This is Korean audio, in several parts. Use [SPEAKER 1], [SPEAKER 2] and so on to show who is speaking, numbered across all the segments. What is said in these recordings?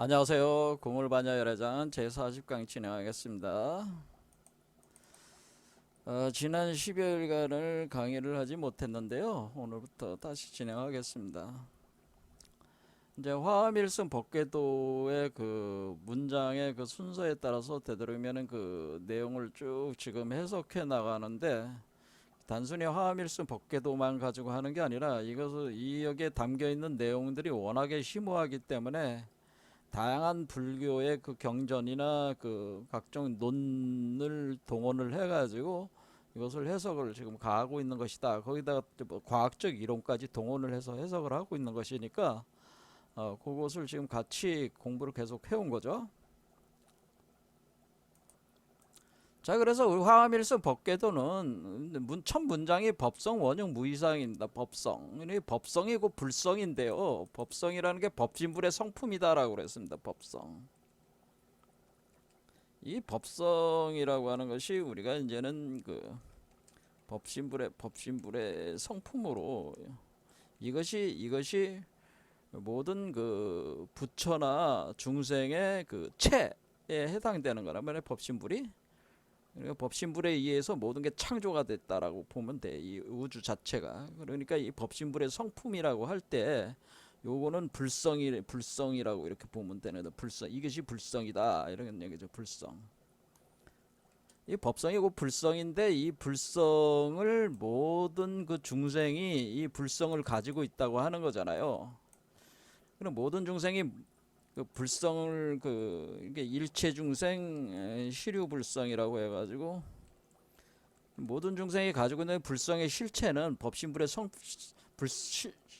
[SPEAKER 1] 안녕하세요. 고물반야 열애장 제40강 진행하겠습니다. 지난 10여일간을 강의를 하지 못했는데요. 오늘부터 다시 진행하겠습니다. 이제 화합일승 법궤도의 그 문장의 그 순서에 따라서 되도록이면 그 내용을 쭉 지금 해석해 나가는데, 단순히 화합일승 법궤도만 가지고 하는 게 아니라 이 여기에 담겨 있는 내용들이 워낙에 심오하기 때문에 다양한 불교의 그 경전이나 그 각종 논을 동원을 해가지고 이것을 해석을 지금 가하고 있는 것이다. 거기다가 뭐 과학적 이론까지 동원을 해서 해석을 하고 있는 것이니까 그것을 지금 같이 공부를 계속 해온 거죠. 자, 그래서 우리 화엄일성 법궤도는 첫 문장이 법성 원형 무이상입니다. 법성. 이 법성이고 불성인데요. 법성이라는 게 법신불의 성품이다라고 그랬습니다. 법성. 이 법성이라고 하는 것이 우리가 이제는 그 법신불의 성품으로 이것이 모든 그 부처나 중생의 그 체에 해당되는 거란 말이에요. 법신불이. 그러니까 법신불에 의해서 모든 게 창조가 됐다라고 보면 돼. 이 우주 자체가. 그러니까 이 법신불의 성품이라고 할 때 요거는 불성이라고 이렇게 보면 되는데, 불성, 이것이 불성이다 이런 얘기죠. 불성. 이 법성이고 불성인데, 이 불성을 모든 그 중생이 이 불성을 가지고 있다고 하는 거잖아요. 그럼 모든 중생이 그 불성을 이게 일체 중생 시류불성이라고 해가지고, 모든 중생이 가지고 있는 불성의 실체는 법신불의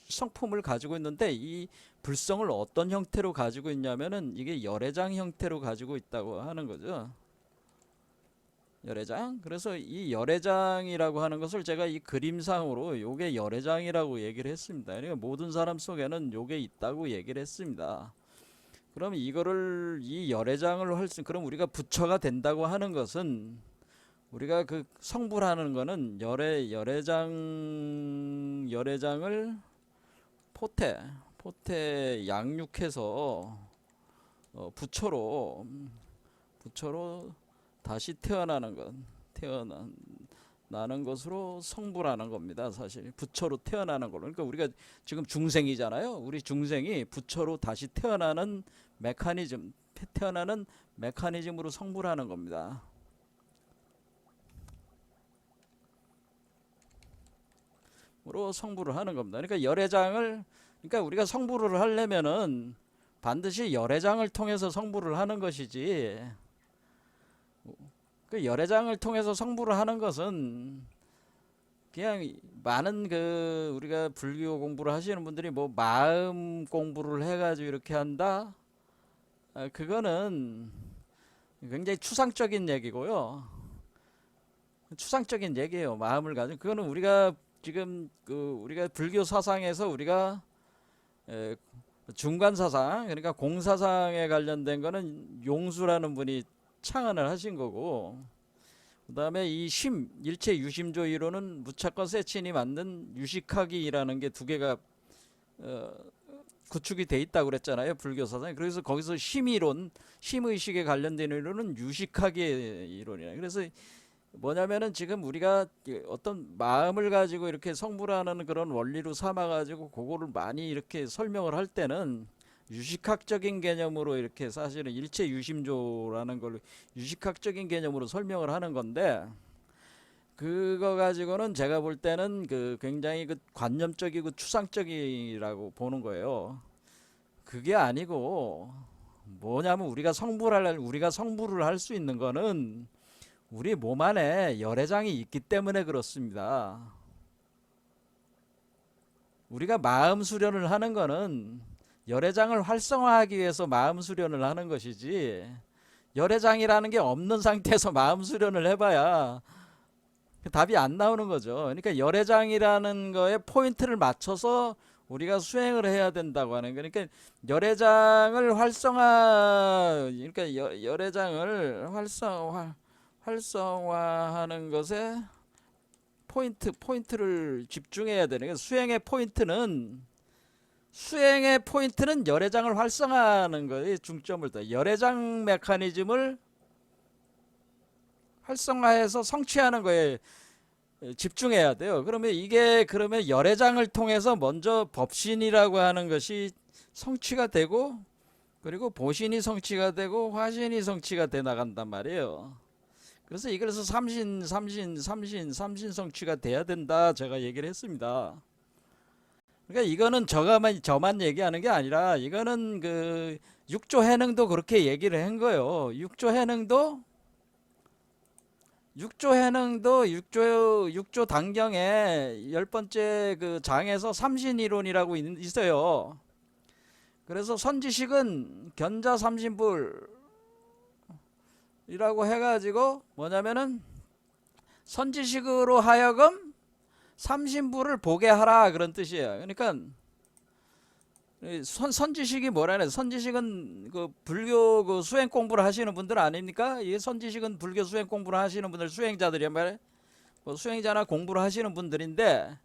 [SPEAKER 1] 성품을 가지고 있는데, 이 불성을 어떤 형태로 가지고 있냐면은 이게 열애장 형태로 가지고 있다고 하는 거죠. 열애장. 그래서 이 열애장이라고 하는 것을 제가 이 그림상으로 요게 열애장이라고 얘기를 했습니다. 그러니까 모든 사람 속에는 요게 있다고 얘기를 했습니다. 그럼 이 열애장을 그럼 우리가 부처가 된다고 하는 것은, 우리가 그 성불하는 거는 열애장을 포태 양육해서 부처로 다시 태어나는 것으로 성불하는 겁니다. 사실 부처로 태어나는 걸로. 그러니까 우리가 지금 중생이잖아요. 우리 중생이 부처로 다시 태어나는 메커니즘으로 성불하는 겁니다. 으로 성불을 하는 겁니다. 그러니까 우리가 성불을 하려면은 반드시 열애장을 통해서 성불을 하는 것이지, 그 열애장을 통해서 성불을 하는 것은 그냥 많은 그 우리가 불교 공부를 하시는 분들이 뭐 마음 공부를 해가지고 이렇게 한다, 그거는 굉장히 추상적인 얘기고요. 추상적인 얘기예요. 마음을 가지고. 그거는 우리가 지금 우리가 불교 사상에서 우리가 중간 사상, 그러니까 공사상에 관련된 거는 용수라는 분이 창안을 하신 거고, 그 다음에 일체 유심조 이론은 무차권 세친이 만든 유식학이라는 게 두 개가 구축이 돼 있다고 그랬잖아요. 불교 사상에. 그래서 거기서 심의식에 관련된 이론은 유식학의 이론이라. 그래서 뭐냐면은 지금 우리가 어떤 마음을 가지고 이렇게 성불하는 그런 원리로 삼아가지고 그거를 많이 이렇게 설명을 할 때는 유식학적인 개념으로, 이렇게 사실은 일체 유심조라는 걸 유식학적인 개념으로 설명을 하는 건데, 그거 가지고는 제가 볼 때는 굉장히 관념적이고 추상적이라고 보는 거예요. 그게 아니고 뭐냐면, 우리가 성불을 할 수 있는 거는 우리 몸 안에 열애장이 있기 때문에 그렇습니다. 우리가 마음 수련을 하는 거는 열애장을 활성화하기 위해서 마음 수련을 하는 것이지, 열애장이라는 게 없는 상태에서 마음 수련을 해봐야 답이 안 나오는 거죠. 그러니까 열애장이라는 거에 포인트를 맞춰서 우리가 수행을 해야 된다고 하는 거니까, 그러니까 열애장을 활성화하는 것에 포인트를 집중해야 되는 거예요. 수행의 포인트는 수행의 포인트는 열애장을 활성화하는 거에 중점을 둬. 열애장 메커니즘을 활성화해서 성취하는 거에 집중해야 돼요. 그러면 열애장을 통해서 먼저 법신이라고 하는 것이 성취가 되고, 그리고 보신이 성취가 되고 화신이 성취가 돼 나간단 말이에요. 그래서 삼신 성취가 돼야 된다 제가 얘기를 했습니다. 그러니까 이거는 저만 얘기하는 게 아니라, 이거는 그 육조 해능도 그렇게 얘기를 한 거예요. 육조 단경에 10번째 그 장에서 삼신 이론이라고 있어요. 그래서 선지식은 견자 삼신불이라고 해가지고 뭐냐면은 선지식으로 하여금 삼신불을 보게 하라, 그런 뜻이에요. 그러니까 선지식이 뭐라네? 선지식은 그 불교 그 수행 공부를 하시는 분들 아닙니까? 이 선지식은 불교 수행 공부를 하시는 분들, 수행자들이란 말이에요. 뭐 수행자나 공부를 하시는 분들인데,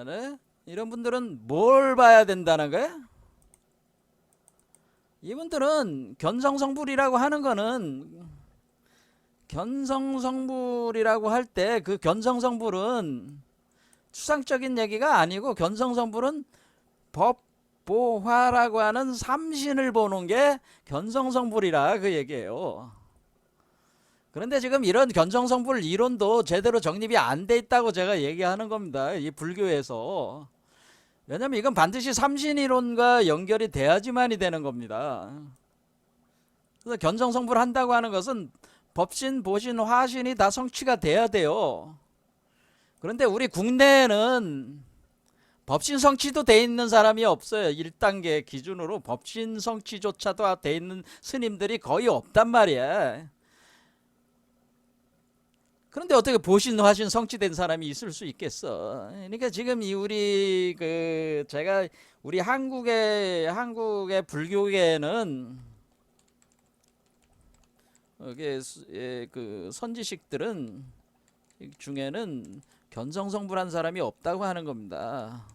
[SPEAKER 1] 네? 이런 분들은 뭘 봐야 된다는 거야? 이분들은 견성성불이라고 하는 거는, 견성성불이라고 할 때 그 견성성불은 추상적인 얘기가 아니고, 견성성불은 법보화라고 하는 삼신을 보는 게 견성성불이라 그 얘기예요. 그런데 지금 이런 견성성불 이론도 제대로 정립이 안 돼 있다고 제가 얘기하는 겁니다, 이 불교에서. 왜냐면 이건 반드시 삼신이론과 연결이 돼야지만이 되는 겁니다. 그래서 견성성불 한다고 하는 것은 법신, 보신, 화신이 다 성취가 돼야 돼요. 그런데 우리 국내에는 법신 성취도 돼 있는 사람이 없어요. 1단계 기준으로 법신 성취조차도 돼 있는 스님들이 거의 없단 말이야. 그런데 어떻게 보신, 화신 성취된 사람이 있을 수 있겠어? 그러니까 지금 우리 한국의 불교계는 그 선지식들은 중에는 견성성불한 사람이 없다고 하는 겁니다.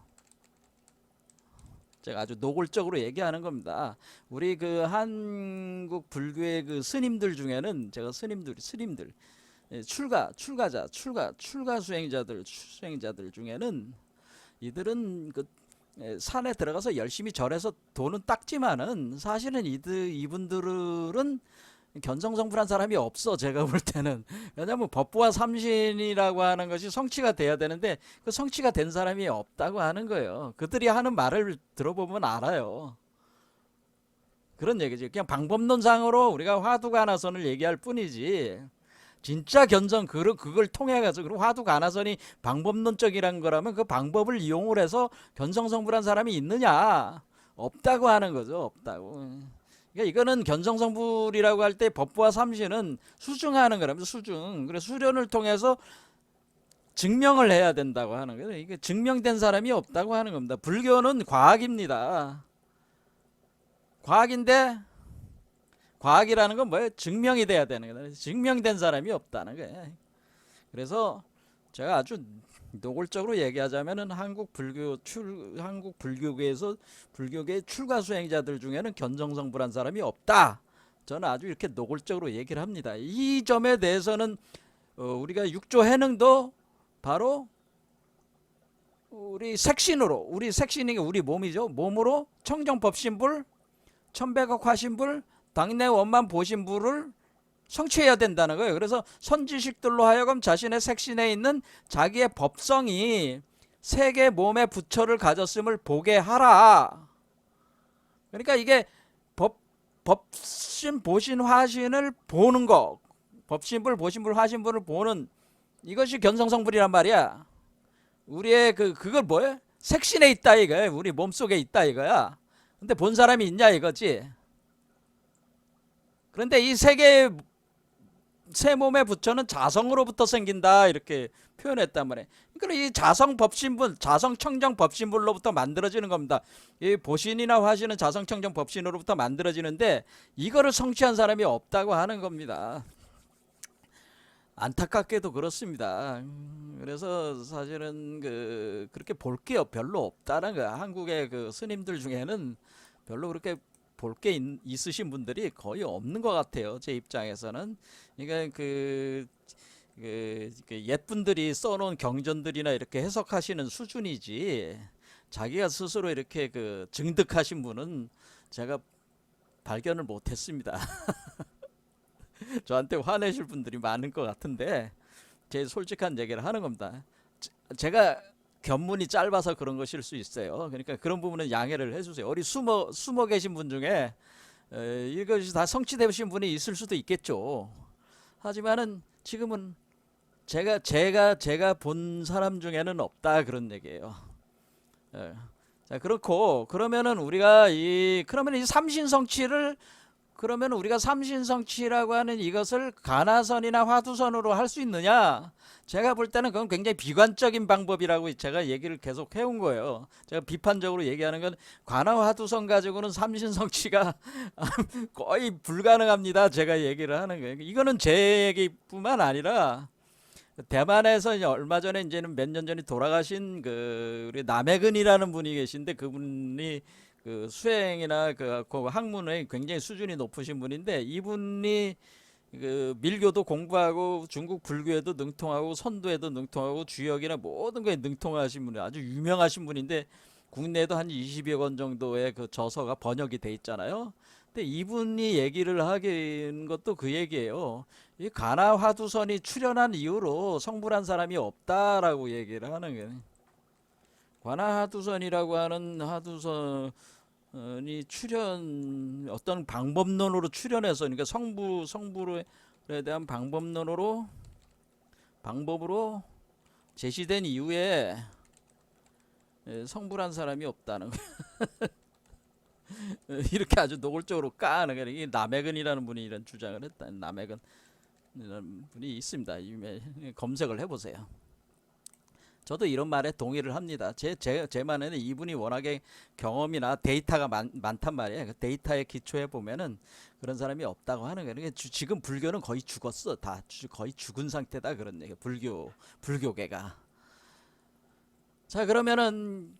[SPEAKER 1] 제가 아주 노골적으로 얘기하는 겁니다. 우리 그 한국 불교의 그 스님들 중에는, 제가 스님들 출가 수행자들 중에는, 이들은 그 산에 들어가서 열심히 절해서 돈은 닦지만은 사실은 이분들은 견성성불한 사람이 없어, 제가 볼 때는. 왜냐하면 법부와 삼신이라고 하는 것이 성취가 돼야 되는데 그 성취가 된 사람이 없다고 하는 거예요. 그들이 하는 말을 들어보면 알아요. 그런 얘기지. 그냥 방법론상으로 우리가 화두가나선을 얘기할 뿐이지, 진짜 그걸 통해 가서, 그리고 화두가나선이 방법론적이란 거라면 그 방법을 이용을 해서 견성성불한 사람이 있느냐? 없다고 하는 거죠. 없다고. 그러니까 이거는 견성성불이라고 할 때 법부와 삼신은 수증하는 거랍니다. 수증. 그래서 수련을 통해서 증명을 해야 된다고 하는 거예요. 이게 증명된 사람이 없다고 하는 겁니다. 불교는 과학입니다. 과학인데, 과학이라는 건 뭐예요? 증명이 돼야 되는 거예요. 증명된 사람이 없다는 거예요. 그래서 제가 아주 노골적으로 얘기하자면은 한국 불교계에서 불교계 출가 수행자들 중에는 견성성불한 사람이 없다. 저는 아주 이렇게 노골적으로 얘기를 합니다. 이 점에 대해서는 우리가 육조 해능도 바로 우리 색신이 우리 몸이죠. 몸으로 청정법신불, 천백억 화신불, 당내 원만 보신불을 성취해야 된다는 거예요. 그래서 선지식들로 하여금 자신의 색신에 있는 자기의 법성이 세계 몸의 부처를 가졌음을 보게 하라. 그러니까 이게 법신, 보신, 화신을 보는 거, 법신불, 보신불, 화신불을 보는, 이것이 견성성불이란 말이야. 우리의 그걸 뭐야? 색신에 있다 이거야. 우리 몸속에 있다 이거야. 근데 본 사람이 있냐 이거지. 그런데 이 새 몸의 부처는 자성으로부터 생긴다, 이렇게 표현했단 말이에요. 그러니까 이 자성 청정 법신불로부터 만들어지는 겁니다. 이 보신이나 화신은 자성 청정 법신으로부터 만들어지는데 이거를 성취한 사람이 없다고 하는 겁니다. 안타깝게도 그렇습니다. 그래서 사실은 그렇게 볼 게 별로 없다는 거야. 한국의 그 스님들 중에는 별로 그렇게 볼 게 있으신 분들이 거의 없는 것 같아요. 제 입장에서는. 그러니까 그 옛분들이 써놓은 경전들이나 이렇게 해석하시는 수준이지, 자기가 스스로 이렇게 그 증득하신 분은 제가 발견을 못했습니다. 저한테 화내실 분들이 많은 것 같은데 제 솔직한 얘기를 하는 겁니다. 제가 견문이 짧아서 그런 것일 수 있어요. 그러니까 그런 부분은 양해를 해주세요. 어디 숨어 계신 분 중에 이것이 다 성취되신 분이 있을 수도 있겠죠. 하지만은 지금은 제가 본 사람 중에는 없다, 그런 얘기예요. 예. 자, 그렇고 그러면은 그러면 이 삼신성취를, 그러면 우리가 삼신성취라고 하는 이것을 가나선이나 화두선으로 할 수 있느냐? 제가 볼 때는 그건 굉장히 비관적인 방법이라고 제가 얘기를 계속 해온 거예요. 제가 비판적으로 얘기하는 건 관화 화두선 가지고는 삼신성취가 거의 불가능합니다. 제가 얘기를 하는 거예요. 이거는 제 얘기뿐만 아니라 대만에서 이제 얼마 전에, 이제는 몇 년 전에 돌아가신 우리 남해근이라는 분이 계신데, 그분이 그 수행이나 그 학문에 굉장히 수준이 높으신 분인데, 이분이 그 밀교도 공부하고 중국 불교에도 능통하고 선도에도 능통하고 주역이나 모든 거에 능통하신 분이 아주 유명하신 분인데, 국내에도 한 20여 권 정도의 그 저서가 번역이 돼 있잖아요. 근데 이분이 얘기를 하긴 것도 그 얘기예요. 이 가나 화두선이 출연한 이후로 성불한 사람이 없다라고 얘기를 하는 거예요. 가나 화두선이라고 하는 화두선이 어떤 방법론으로 출연해서, 그러니까 성불에 대한 방법으로 제시된 이후에 성불한 사람이 없다는 거예요. 이렇게 아주 노골적으로 까는 거예요. 이 남해근이라는 분이 이런 주장을 했다. 남해근 이런 분이 있습니다. 검색을 해보세요. 저도 이런 말에 동의를 합니다. 제 말에는 이분이 워낙에 경험이나 데이터가 많단 말이에요. 그 데이터에 기초해 보면은 그런 사람이 없다고 하는 거예요. 그러니까 지금 불교는 거의 죽었어. 다 거의 죽은 상태다, 그런 얘기. 불교계가. 자, 그러면은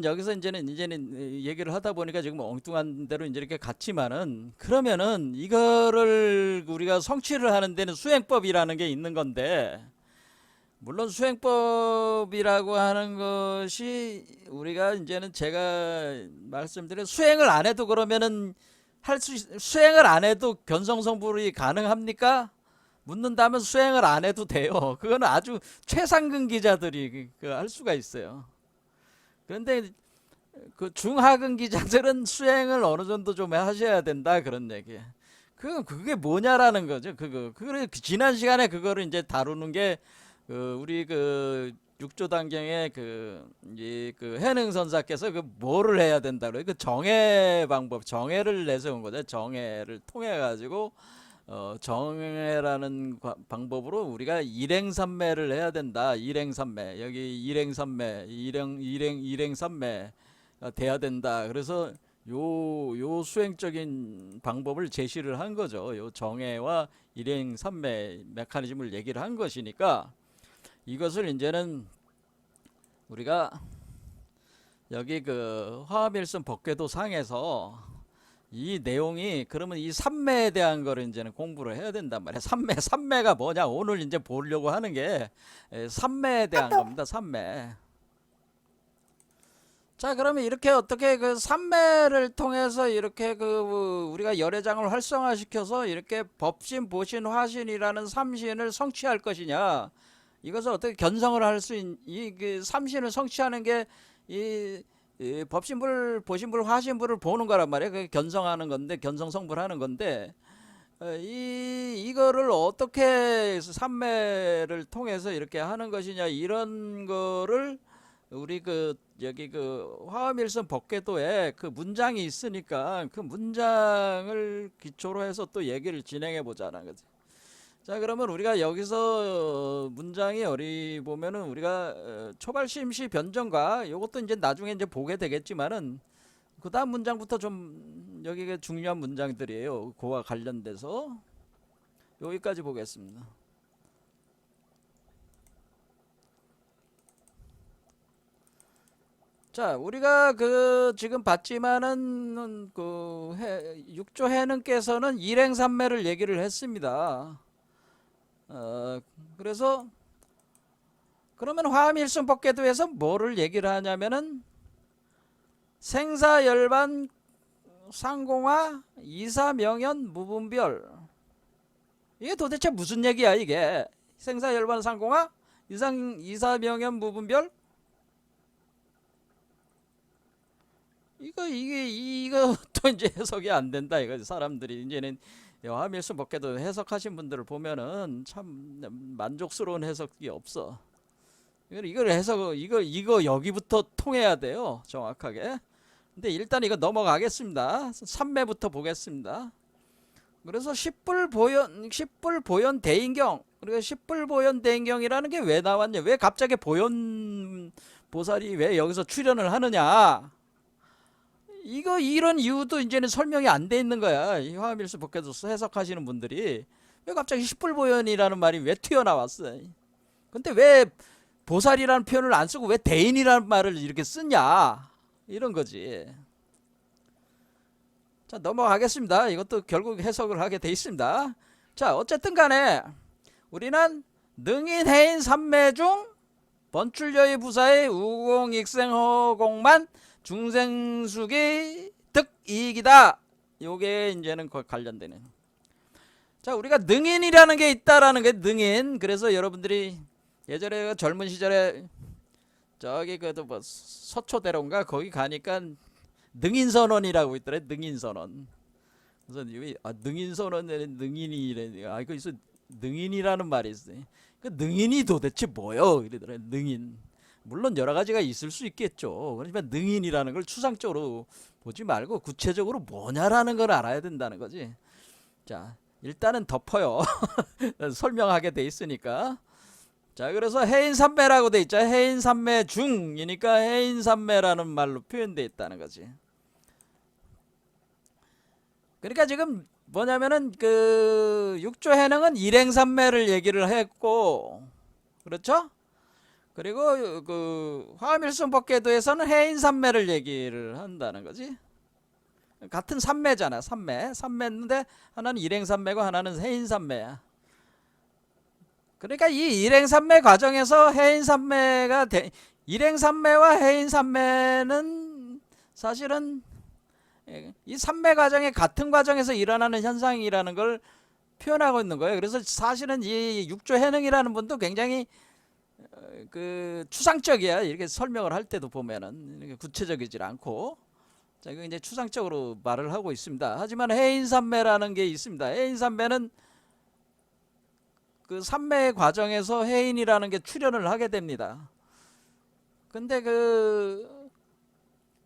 [SPEAKER 1] 여기서 이제는 얘기를 하다 보니까 지금 엉뚱한 대로 이제 이렇게 갔지만은, 그러면은 이거를 우리가 성취를 하는 데는 수행법이라는 게 있는 건데, 물론 수행법이라고 하는 것이 우리가 이제는 제가 말씀드린 수행을 안 해도, 그러면은 수행을 안 해도 견성성불이 가능합니까? 묻는다면 수행을 안 해도 돼요. 그거는 아주 최상급 기자들이 할 수가 있어요. 그런데 그 중하급 기자들은 수행을 어느 정도 좀 하셔야 된다, 그런 얘기예요. 그게 뭐냐라는 거죠. 그거를 지난 시간에 그거를 이제 다루는 게 우리 육조단경의 그 해능선사께서 뭐를 해야 된다 그래요. 그 정해 방법, 정해를 내세운 거죠. 정해를 통해 가지고 정해라는 방법으로 우리가 일행삼매를 해야 된다. 일행삼매, 여기 일행삼매가 돼야 된다. 그래서 요 수행적인 방법을 제시를 한 거죠. 요 정해와 일행삼매 메커니즘을 얘기를 한 것이니까, 이것을 이제는 우리가 여기 화합일선 법궤도 상에서 이 내용이, 그러면 이 삼매에 대한 거를 이제는 공부를 해야 된단 말이야. 삼매가 뭐냐? 오늘 이제 보려고 하는 게 삼매에 대한 겁니다. 삼매. 자, 그러면 이렇게 어떻게 그 삼매를 통해서 이렇게 우리가 열애장을 활성화시켜서 이렇게 법신, 보신, 화신이라는 삼신을 성취할 것이냐? 이것을 어떻게 견성을 할 수 이 삼신을 성취하는 게 이 법신불, 보신불, 화신불을 보는 거란 말이에요. 그게 견성하는 건데, 견성성불하는 건데, 이거를 어떻게 삼매를 통해서 이렇게 하는 것이냐, 이런 거를 우리 여기 화엄일선 법궤도에 그 문장이 있으니까 그 문장을 기초로 해서 또 얘기를 진행해 보자는 거지. 자, 그러면 우리가 여기서 문장이 어디 보면은 우리가 초발심시 변정과 요것도 이제 나중에 이제 보게 되겠지만은, 그 다음 문장부터 좀 여기가 중요한 문장들이에요. 그와 관련돼서 여기까지 보겠습니다. 자, 우리가 그 지금 봤지만은 그 육조 해능께서는 일행산매를 얘기를 했습니다. 그래서 그러면 화암일순법계도에서 뭐를 얘기를 하냐면은 생사열반 상공화 이사명연 무분별, 이게 도대체 무슨 얘기야 이게? 생사열반 상공화 이사명연 무분별, 이거 또 이제 해석이 안 된다 이거. 사람들이 이제는 화암일순법계도 해석하신 분들을 보면은 참 만족스러운 해석이 없어. 이걸 해석, 이거 여기부터 통해야 돼요 정확하게. 근데 일단 이거 넘어가겠습니다. 3매부터 보겠습니다. 그래서 십불보현 대인경, 그리고 십불보현 대인경이라는 게 왜 나왔냐, 왜 갑자기 보현 보살이 왜 여기서 출연을 하느냐, 이런 이유도 이제는 설명이 안 돼 있는 거야. 이 화엄일수 법계도서 해석하시는 분들이 왜 갑자기 십불보현이라는 말이 왜 튀어나왔어. 근데 왜 보살이라는 표현을 안 쓰고 왜 대인이라는 말을 이렇게 쓰냐, 이런 거지. 자, 넘어가겠습니다. 이것도 결국 해석을 하게 돼 있습니다. 자, 어쨌든 간에 우리는 능인해인 삼매 중 번출여의 부사의 우공익생허공만 중생수기 득이익이다. 요게 이제는 관련되는. 자, 우리가 능인이라는 게 있다라는 게 능인. 그래서 여러분들이 예전에 젊은 시절에 저기 그도 뭐 서초대로인가 거기 가니까 능인선언이라고 있더래. 능인선언. 그래서 능인선언에 능인이래. 거기서 능인이라는 말이 있어요. 그 능인이 도대체 뭐요? 이러더래. 능인. 물론 여러 가지가 있을 수 있겠죠. 그렇지만 능인이라는 걸 추상적으로 보지 말고 구체적으로 뭐냐라는 걸 알아야 된다는 거지. 자, 일단은 덮어요. 설명하게 돼 있으니까. 자, 그래서 해인삼매라고 돼 있죠. 해인삼매 중이니까 해인삼매라는 말로 표현돼 있다는 거지. 그러니까 지금 뭐냐면은 그 육조 해능은 일행삼매를 얘기를 했고, 그렇죠? 그리고 그 화엄일순법계도에서는 해인삼매를 얘기를 한다는 거지. 같은 삼매잖아. 삼매인데 하나는 일행삼매고 하나는 해인삼매야. 그러니까 이 일행삼매 과정에서 해인삼매가 일행삼매와 해인삼매는 사실은 이 삼매 과정의 같은 과정에서 일어나는 현상이라는 걸 표현하고 있는 거예요. 그래서 사실은 이 육조 해능이라는 분도 굉장히 그 추상적이야. 이렇게 설명을 할 때도 보면은 이렇게 구체적이질 않고, 자, 이거 이제 추상적으로 말을 하고 있습니다. 하지만 해인삼매라는 게 있습니다. 해인삼매는 그 삼매 과정에서 해인이라는 게 출현을 하게 됩니다. 근데 그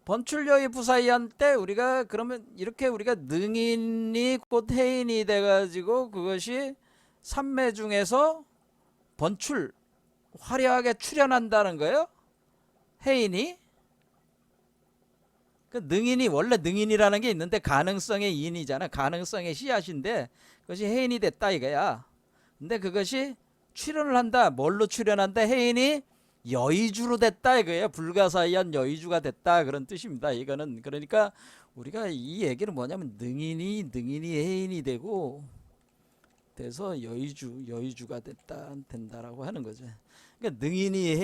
[SPEAKER 1] 번출여의 부사이한 때 우리가 그러면 이렇게 우리가 능인이 곧 해인이 돼가지고 그것이 삼매 중에서 번출 화려하게 출현한다는 거예요. 해인이. 그 능인이 원래 능인이라는 게 있는데 가능성의 인이잖아. 가능성의 씨앗인데 그것이 해인이 됐다 이거야. 근데 그것이 출현을 한다. 뭘로 출현한다? 해인이 여의주로 됐다 이거예요. 불가사의한 여의주가 됐다 그런 뜻입니다. 이거는 그러니까 우리가 이 얘기는 뭐냐면 능인이 해인이 되고 돼서 여의주가 된다라고 하는 거죠. 그러니까 능인이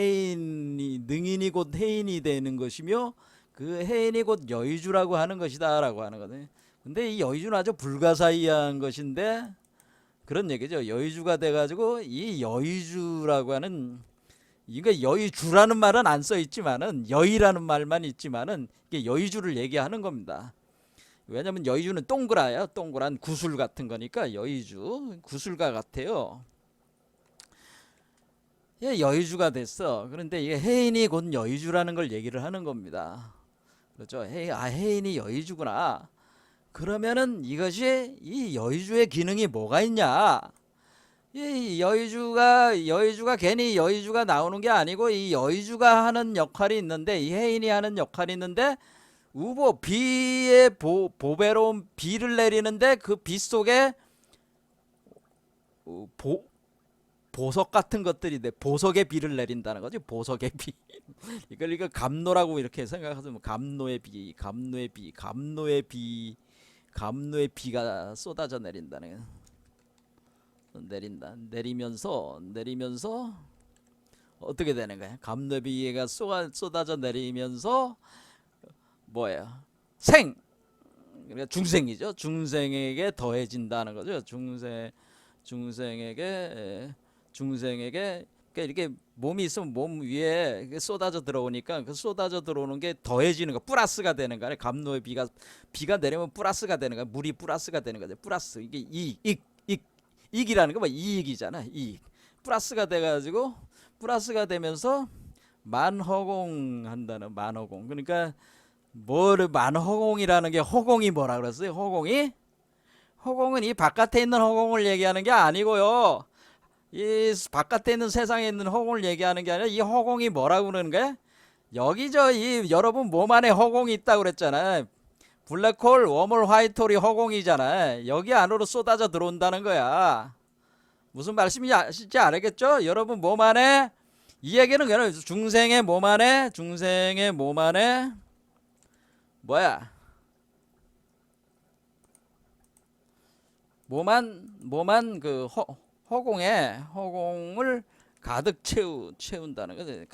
[SPEAKER 1] 곧 해인이 되는 것이며 그 해인이 곧 여의주라고 하는 것이다라고 하는 거거든요. 근데 이 여의주는 아주 불가사의한 것인데 그런 얘기죠. 여의주가 돼가지고 이 여의주라고 하는, 이게 여의주라는 말은 안 써 있지만은 여의라는 말만 있지만은 이게 여의주를 얘기하는 겁니다. 왜냐면 여의주는 동그라요. 동그란 구슬 같은 거니까 여의주, 구슬과 같아요. 예, 여의주가 됐어. 그런데 이게 해인이 곧 여의주라는 걸 얘기를 하는 겁니다. 그렇죠? 해인이 여의주구나. 그러면은 이것이 이 여의주의 기능이 뭐가 있냐? 이 여의주가 괜히 여의주가 나오는 게 아니고 이 여의주가 하는 역할이 있는데, 이 해인이 하는 역할이 있는데, 비의 보배로운 비를 내리는데 그 비 속에 보석 같은 것들이 보석의 비를 내린다는 거지. 보석의 비. 이거 감노라고 이렇게 생각하시면 감노의 비, 감노의 비, 감노의 비, 감노의 비가 쏟아져 내린다는 내린다. 내리면서 어떻게 되는 거야? 감노의 비가 쏟아져 내리면서 뭐예요? 그러니까 중생이죠. 중생에게 더해진다는 거죠. 중생에게 그러니까 이렇게 몸이 있으면 몸 위에 쏟아져 들어오니까 그 쏟아져 들어오는 게 더해지는 거, 플러스가 되는 거야. 감노의 비가 내리면 플러스가 되는 거야. 물이 플러스가 되는 거죠. 플러스 이게 이익이라는 거 뭐 이익이잖아. 이익 플러스가 돼가지고 플러스가 되면서 만허공한다는 만허공. 그러니까 뭐를 만허공이라는 게 허공이 뭐라 그랬어요? 허공은 이 바깥에 있는 허공을 얘기하는 게 아니고요. 이 바깥에 있는 세상에 있는 허공을 얘기하는 게 아니라 이 허공이 뭐라고 그러는 거야? 여기 이 여러분 몸 안에 허공이 있다고 그랬잖아요. 블랙홀, 웜홀, 화이트홀이 허공이잖아요. 여기 안으로 쏟아져 들어온다는 거야. 무슨 말씀인지 아실지 알겠죠? 여러분 몸 안에 이 얘기는 그냥 중생의 몸 안에 뭐야? 몸안 그 허공을 가득 채운다는 거죠.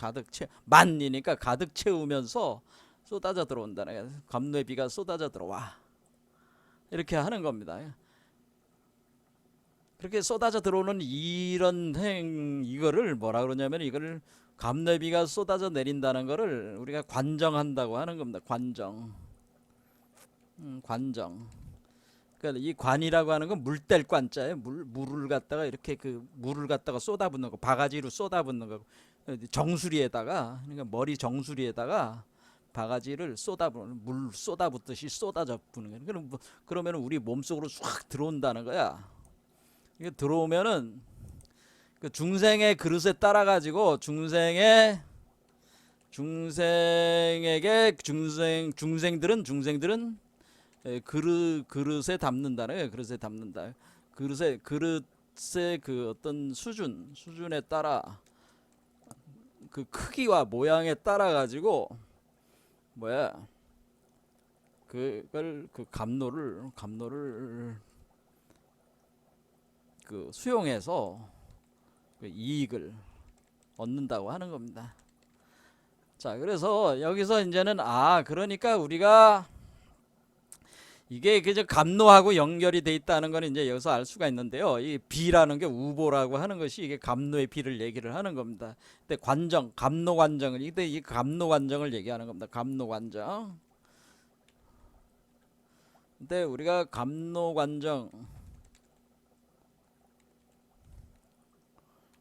[SPEAKER 1] 만이니까 가득 채우면서 쏟아져 들어온다는 거죠. 감노의 비가 쏟아져 들어와. 이렇게 하는 겁니다. 그렇게 쏟아져 들어오는 이거를 뭐라 그러냐면 이거를 감노의 비가 쏟아져 내린다는 거를 우리가 관정한다고 하는 겁니다. 관정. 그러니까 이 관이라고 하는 건 물뗄 관자예요. 물을 갖다가 이렇게 물을 갖다가 쏟아붓는 거, 바가지로 쏟아붓는 거. 정수리에다가 그러니까 머리 정수리에다가 바가지를 물 쏟아붓듯이 쏟아져 부는 거예요. 그러면 우리 몸속으로 쫙 들어온다는 거야. 이게 들어오면은 그 중생의 그릇에 따라 가지고 중생들은 그릇에 담는다는 거예요. 그릇에 담는다. 그릇의 그 어떤 수준에 따라 그 크기와 모양에 따라 가지고 그걸 감노를 그 수용해서 그 이익을 얻는다고 하는 겁니다. 자, 그래서 여기서 이제는 그러니까 우리가 이게 그저 감노하고 연결이 돼 있다는 건 이제 여기서 알 수가 있는데요. 이 비라는 게 우보라고 하는 것이 이게 감노의 비를 얘기를 하는 겁니다. 근데 감노 관정을 이 감노 관정을 얘기하는 겁니다. 감노 관정. 근데 우리가 감노 관정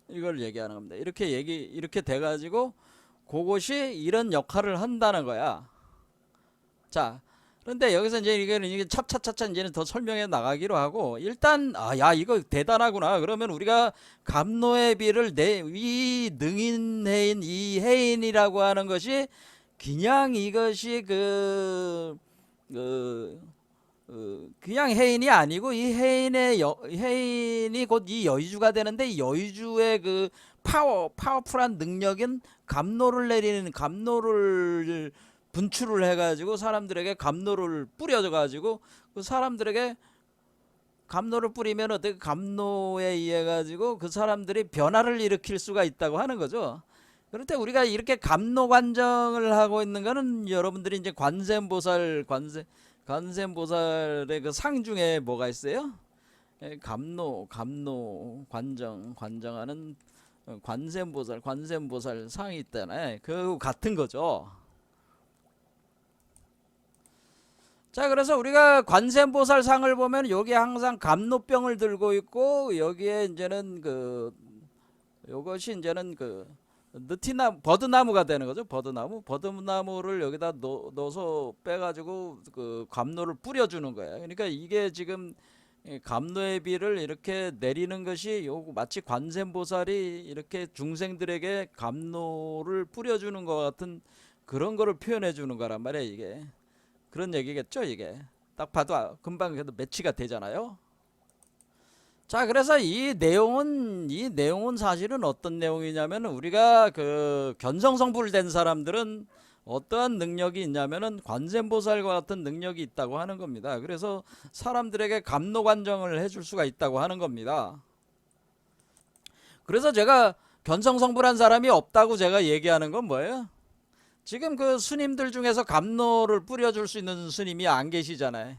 [SPEAKER 1] 이걸 얘기하는 겁니다. 이렇게 돼 가지고 그것이 이런 역할을 한다는 거야. 자, 그런데 여기서 이제 이게 차차차차 이제는 더 설명해 나가기로 하고 일단 이거 대단하구나. 그러면 우리가 감노의 비를 이 능인해인 이 해인이라고 하는 것이 그냥 이것이 그냥 해인이 아니고 이 해인이 곧 이 여의주가 되는데 이 여의주의 그 파워풀한 능력인 감노를 분출을 해가지고 사람들에게 감노를 뿌려가지고 그 사람들에게 감노를 뿌리면 어떻게 감노에 의해 가지고 그 사람들이 변화를 일으킬 수가 있다고 하는 거죠. 그럴 때 우리가 이렇게 감노 관정을 하고 있는 거는 여러분들이 이제 관세음보살의 그 상 중에 뭐가 있어요? 감노 관정하는 관세음보살 상이 있잖아요. 그 같은 거죠. 자, 그래서 우리가 관세음보살 상을 보면 여기 항상 감노병을 들고 있고 여기에 이제는 요것이 이제는 버드나무가 되는 거죠. 버드나무를 여기다 넣어서 빼가지고 그 감노를 뿌려주는 거예요. 그러니까 이게 지금 감노의 비를 이렇게 내리는 것이 마치 관세음보살이 이렇게 중생들에게 감노를 뿌려주는 것 같은 그런 거를 표현해 주는 거란 말이에요. 이게 그런 얘기겠죠. 이게 딱 봐도 금방 그래도 매치가 되잖아요. 자, 그래서 이 내용은 사실은 어떤 내용이냐면, 우리가 그 견성성불 된 사람들은 어떠한 능력이 있냐면은 관세음보살과 같은 능력이 있다고 하는 겁니다. 그래서 사람들에게 감로관정을 해줄 수가 있다고 하는 겁니다. 그래서 제가 견성성불한 사람이 없다고 제가 얘기하는 건 뭐예요? 지금 그 스님들 중에서 감로를 뿌려줄 수 있는 스님이 안 계시잖아요.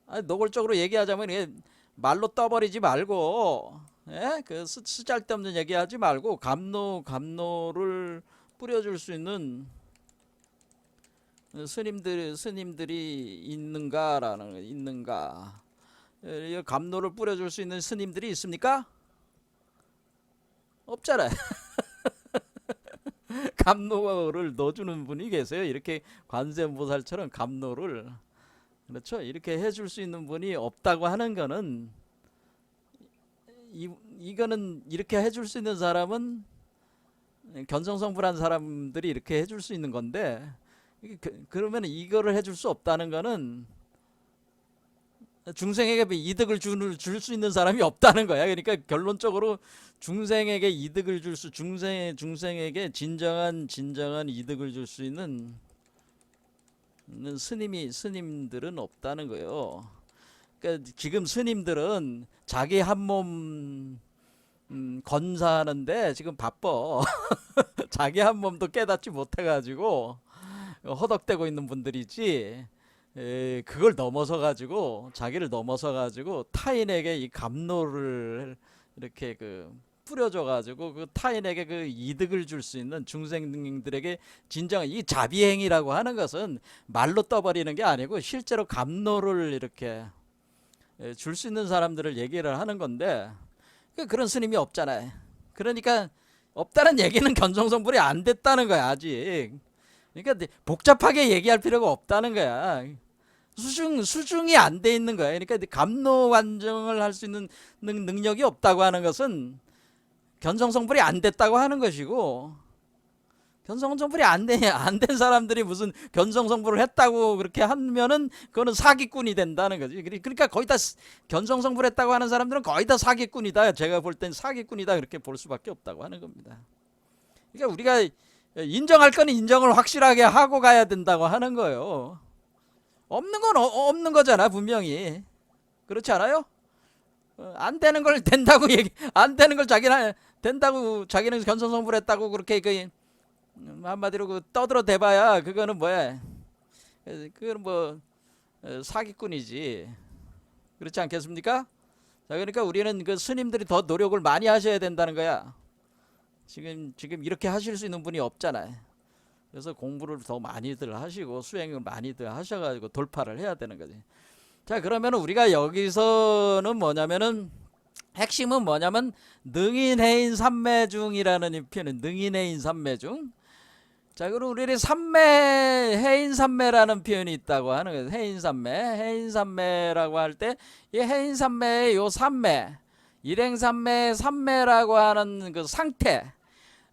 [SPEAKER 1] 아니, 노골적으로 얘기하자면 이게 말로 떠버리지 말고, 예? 그 쓰잘데없는 얘기하지 말고 감로를 뿌려줄 수 있는 스님들이 있는가? 이 감로를 뿌려줄 수 있는 스님들이 있습니까? 없잖아요. 감로를 넣어주는 분이 계세요. 이렇게 관세음보살처럼 감로를, 그렇죠, 이렇게 해줄 수 있는 분이 없다고 하는 거는, 이거는 이렇게 해줄 수 있는 사람은 견성성불한 사람들이 이렇게 해줄 수 있는 건데, 그러면 이거를 해줄 수 없다는 거는 중생에게 이득을 줄 수 있는 사람이 없다는 거야. 그러니까 결론적으로 중생에게 이득을 중생에게 진정한 이득을 줄 수 있는 스님들은 없다는 거예요. 그러니까 지금 스님들은 자기 한 몸 건사하는데 지금 바빠. 자기 한 몸도 깨닫지 못해가지고 허덕대고 있는 분들이지, 그걸 넘어서 가지고, 자기를 넘어서 가지고 타인에게 이 감로를 이렇게 그 뿌려줘 가지고 그 타인에게 그 이득을 줄 수 있는 중생들에게 진정, 이 자비행위라고 하는 것은 말로 떠버리는 게 아니고 실제로 감로를 이렇게 줄 수 있는 사람들을 얘기를 하는 건데, 그런 스님이 없잖아요. 그러니까 없다는 얘기는 견성성불이 안 됐다는 거야, 아직. 그러니까 복잡하게 얘기할 필요가 없다는 거야. 수중이 안 돼 있는 거야. 그러니까 감로관정을 할 수 있는 능력이 없다고 하는 것은 견성성불이 안 됐다고 하는 것이고, 견성성불이 안 된 사람들이 무슨 견성성불을 했다고 그렇게 하면은 그거는 사기꾼이 된다는 거지. 그러니까 거의 다 견성성불 했다고 하는 사람들은 거의 다 사기꾼이다. 제가 볼 땐 사기꾼이다, 그렇게 볼 수밖에 없다고 하는 겁니다. 그러니까 우리가 인정할 건 인정을 확실하게 하고 가야 된다고 하는 거예요. 없는 건 없는 거잖아, 분명히. 그렇지 않아요? 안 되는 걸 된다고 안 되는 걸 자기는 된다고, 자기는 견성성불했다고 그렇게 한마디로 떠들어 대봐야 그거는 뭐야? 그거는 뭐 사기꾼이지. 그렇지 않겠습니까? 자, 그러니까 우리는 그 스님들이 더 노력을 많이 하셔야 된다는 거야. 지금 이렇게 하실 수 있는 분이 없잖아요. 그래서 공부를 더 많이들 하시고 수행을 많이들 하셔가지고 돌파를 해야 되는 거지. 자, 그러면 우리가 여기서는 뭐냐면은, 핵심은 뭐냐면 능인해인 삼매중이라는 표현은, 능인해인 삼매중. 자, 그리고 우리는 해인삼매라는 표현이 있다고 하는 거예요. 해인삼매라고 할 때, 이 해인삼매의 요 삼매, 일행삼매, 삼매라고 하는 그 상태.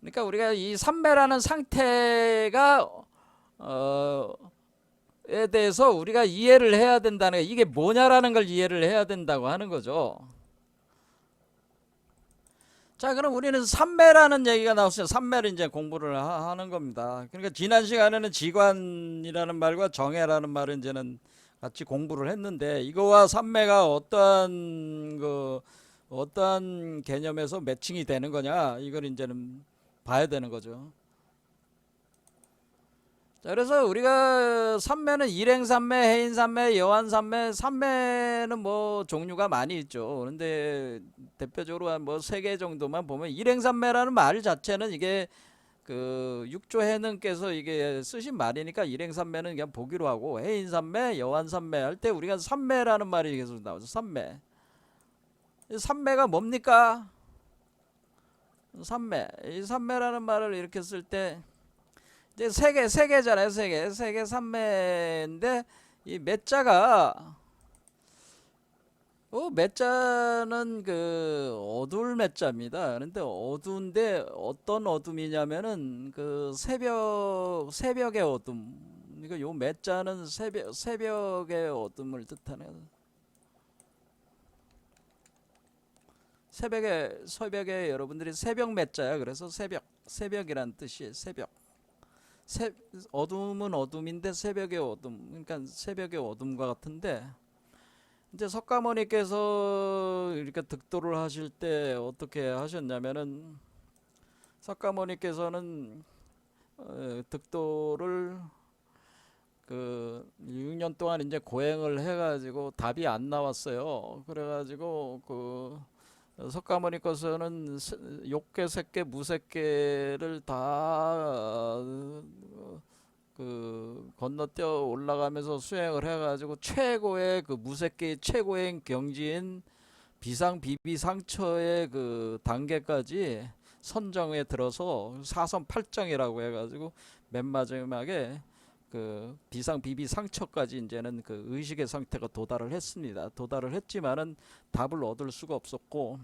[SPEAKER 1] 그러니까 우리가 이 삼매라는 상태가 에 대해서 우리가 이해를 해야 된다는, 이게 뭐냐라는 걸 이해를 해야 된다고 하는 거죠. 자, 그럼 우리는 삼매라는 얘기가 나왔어요. 삼매를 이제 공부를 하는 겁니다. 그러니까 지난 시간에는 지관이라는 말과 정해라는 말을 이제는 같이 공부를 했는데, 이거와 삼매가 어떠한 개념에서 매칭이 되는 거냐, 이걸 이제는 봐야 되는 거죠. 자, 그래서 우리가 삼매는 일행삼매, 해인삼매, 여한삼매, 삼매는 뭐 종류가 많이 있죠. 그런데 대표적으로 한 뭐 3개 정도만 보면, 일행삼매라는 말 자체는 이게 그 육조해능께서 이게 쓰신 말이니까 일행삼매는 그냥 보기로 하고, 해인삼매, 여한삼매 할 때 우리가 삼매라는 말이 계속 나오죠. 삼매. 삼매가 뭡니까? 삼매. 이 삼매라는 말을 이렇게 쓸 때 이제 세 개잖아요. 세 개 삼매인데, 이 매자가 매자는 그 어두울 매자입니다. 그런데 어두운데 어떤 어둠이냐면은 그 새벽의 어둠. 그러니까 요 매자는 새벽의 어둠을 뜻하는. 새벽에 여러분들이 새벽 매자야. 그래서 새벽이란 뜻이에요. 새벽. 어둠은 어둠인데 새벽의 어둠. 그러니까 새벽의 어둠과 같은데, 이제 석가모니께서 이렇게 득도를 하실 때 어떻게 하셨냐면은, 석가모니께서는 득도를 그 6년 동안 이제 고행을 해가지고 답이 안 나왔어요. 그래가지고 그 석가모니께서는 욕계, 색계, 무색계를 다 그 건너뛰어 올라가면서 수행을 해가지고 최고의 그 무색계의 최고의 경지인 비상비비상처의 그 단계까지 선정에 들어서 사선팔정이라고 해가지고 맨 마지막에 그 비상비비상처까지 이제는 그 의식의 상태가 도달을 했습니다. 도달을 했지만은 답을 얻을 수가 없었고,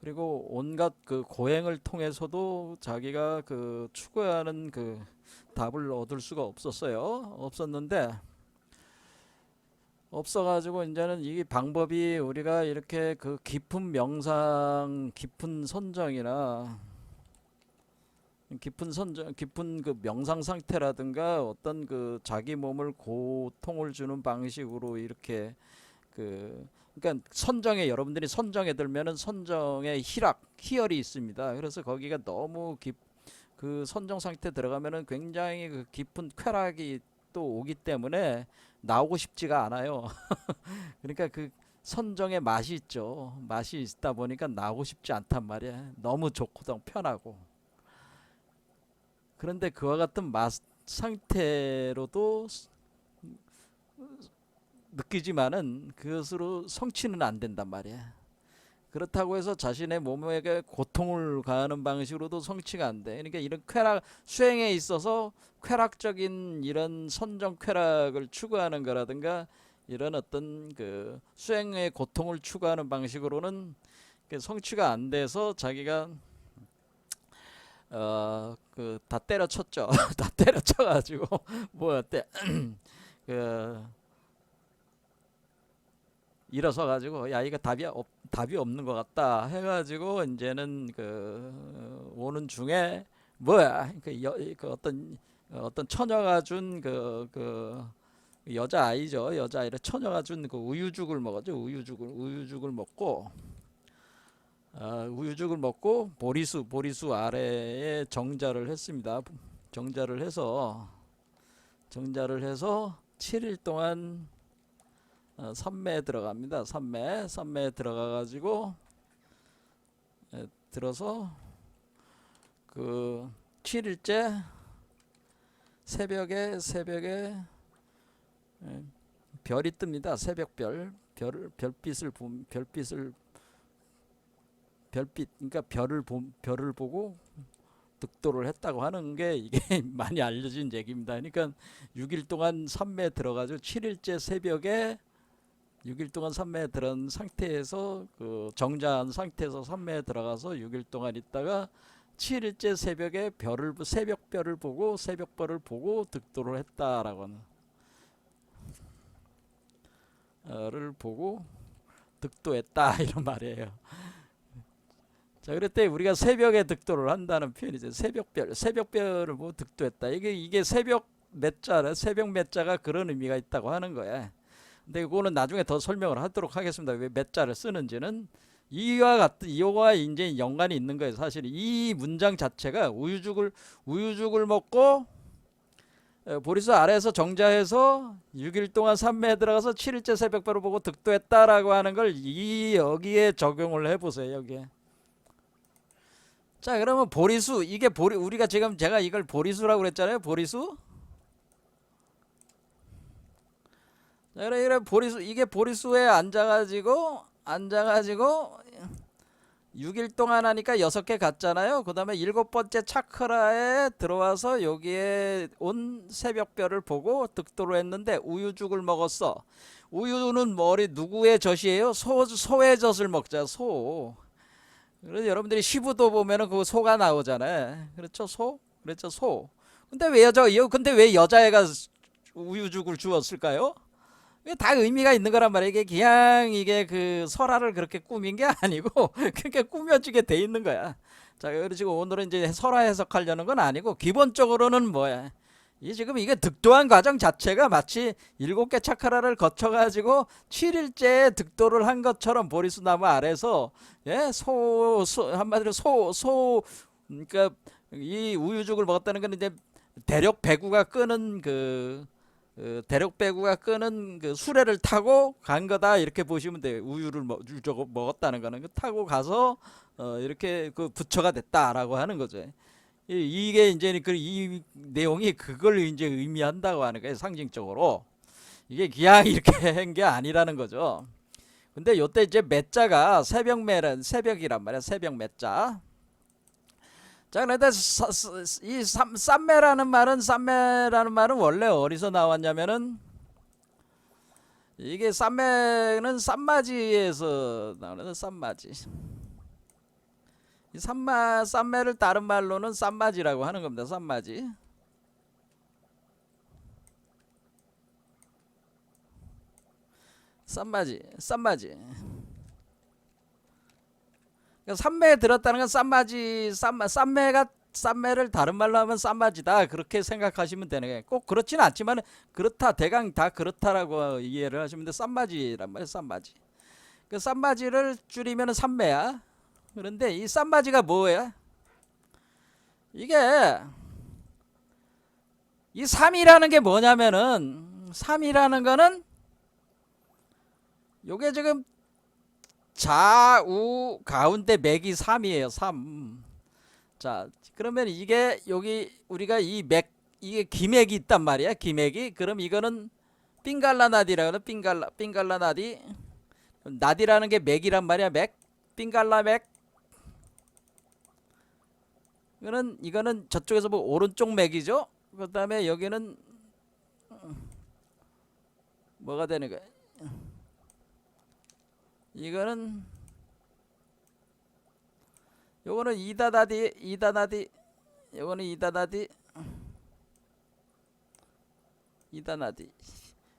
[SPEAKER 1] 그리고 온갖 그 고행을 통해서도 자기가 그 추구하는 그 답을 얻을 수가 없었는데, 없어가지고 이제는 이 방법이 우리가 이렇게 그 깊은 명상, 깊은 선정이나 깊은 그 명상 상태라든가 어떤 그 자기 몸을 고통을 주는 방식으로 이렇게 그러니까 여러분들이 선정에 들면은 선정의 희열이 있습니다. 그래서 거기가 너무 그 선정 상태 들어가면은 굉장히 그 깊은 쾌락이 또 오기 때문에 나오고 싶지가 않아요. 그러니까 그 선정의 맛이 있죠. 맛이 있다 보니까 나오고 싶지 않단 말이야. 너무 좋고 편하고. 그런데 그와 같은 맛 상태로도 느끼지만은 그것으로 성취는 안 된단 말이야. 그렇다고 해서 자신의 몸에게 고통을 가하는 방식으로도 성취가 안 돼. 그러니까 이런 수행에 있어서 쾌락적인 이런 선정 쾌락을 추구하는 거라든가 이런 어떤 그 수행의 고통을 추구하는 방식으로는 성취가 안 돼서 자기가 그 다 때려쳤죠. 다 때려쳐가지고 뭐 어때? 그 일어서 가지고 야 이거 답이 없는 것 같다 해가지고 이제는 그 오는 중에 뭐야 그 어떤 처녀가 준 그 여자 아이죠. 여자 아이를 처녀가 준 그 우유죽을 먹었죠. 우유죽을 먹고 우유죽을 먹고 보리수 아래에 정자를 했습니다. 정자를 해서 7일 동안 삼매에 들어갑니다. 삼매에 들어가가지고 들어서 그 7일째 새벽에 별이 뜹니다. 새벽별 별빛 그러니까 별을 보고 득도를 했다고 하는 게 이게 많이 알려진 얘기입니다. 그러니까 6일 동안 삼매에 들어가지고 7일째 새벽에 6일 동안 삼매에 들어간 상태에서 그 정자한 상태에서 삼매에 들어가서 6일 동안 있다가 7일째 새벽에 새벽별을 보고 득도를 했다라고 하는 를 보고 득도했다 이런 말이에요. 자, 그럴 때 우리가 새벽에 득도를 한다는 표현이죠. 새벽별을 보고 득도했다. 이게 새벽 매자가 그런 의미가 있다고 하는 거야. 근데 그거는 나중에 더 설명을 하도록 하겠습니다. 왜 매자를 쓰는지는 이와 이제 연관이 있는 거예요. 사실 이 문장 자체가 우유죽을 먹고 보리수 아래에서 정자해서 6일 동안 삼매에 들어가서 7일째 새벽별을 보고 득도했다라고 하는 걸 여기에 적용을 해보세요. 여기에. 자, 그러면 보리수 우리가 지금 제가 이걸 보리수라고 그랬잖아요. 보리수. 자, 그래 이게 보리수에 앉아가지고 6일 동안 하니까 6개 갔잖아요. 그 다음에 7번째 차크라에 들어와서 여기에 온 새벽별을 보고 득도를 했는데 우유죽을 먹었어. 우유는 누구의 젖이에요? 소의 젖을 먹자. 소. 그래서 여러분들이 시부도 보면은 그 소가 나오잖아요. 그렇죠? 그렇죠? 소. 근데 왜 여자애가 우유죽을 주었을까요? 이게 다 의미가 있는 거란 말이야. 이게 그냥 이게 그 설화를 그렇게 꾸민 게 아니고 그렇게 꾸며지게 돼 있는 거야. 자, 그리고 오늘은 이제 설화 해석하려는 건 아니고 기본적으로는 뭐야? 이 지금 이게 득도한 과정 자체가 마치 7개 차크라를 거쳐가지고 7일째 득도를 한 것처럼 보리수 나무 아래서 예, 한마디로 그러니까 이 우유죽을 먹었다는 건 이제 대륙 배구가 끄는 대륙 배구가 끄는 그 수레를 타고 간 거다 이렇게 보시면 돼요. 우유를 먹었다는 거는 타고 가서 이렇게 그 부처가 됐다라고 하는 거죠. 이게 이제 이 내용이 그걸 이제 의미한다고 하는 거예요. 상징적으로 이게 그냥 이렇게 한 게 아니라는 거죠. 근데 요때 이제 매자가 새벽이란 말이야. 새벽 매자. 자, 그런데 이 쌈매라는 말은 원래 어디서 나왔냐면은 이게 쌈매는 쌈마지에서 나오는 쌈마지. 이 쌈매를 다른 말로는 쌈마지라고 하는 겁니다. 쌈마지. 쌈마지. 그러니까 쌈매에 들었다는 건 쌈매를 다른 말로 하면 쌈마지다. 그렇게 생각하시면 되는 거예요. 꼭 그렇지는 않지만 그렇다. 대강 다 그렇다라고 이해를 하시면 돼. 쌈마지란 말이에요. 쌈마지. 그 쌈마지를 줄이면 쌈매야. 그런데 이 쌈마지가 뭐야? 이게 이 3이라는 게 뭐냐면은 3이라는 거는 요게 지금 좌우 가운데 맥이 3이에요. 3. 자, 그러면 이게 여기 우리가 이게 기맥이 있단 말이야. 기맥이. 그럼 이거는 삥갈라나디라고 그래. 삥갈라나디. 나디라는 게 맥이란 말이야. 맥. 삥갈라 맥. 이거는 저쪽에서 뭐 오른쪽 맥이죠. 그다음에 여기는 뭐가 되는 거야? 이거는 요거는 이다나디 요거는 이다나디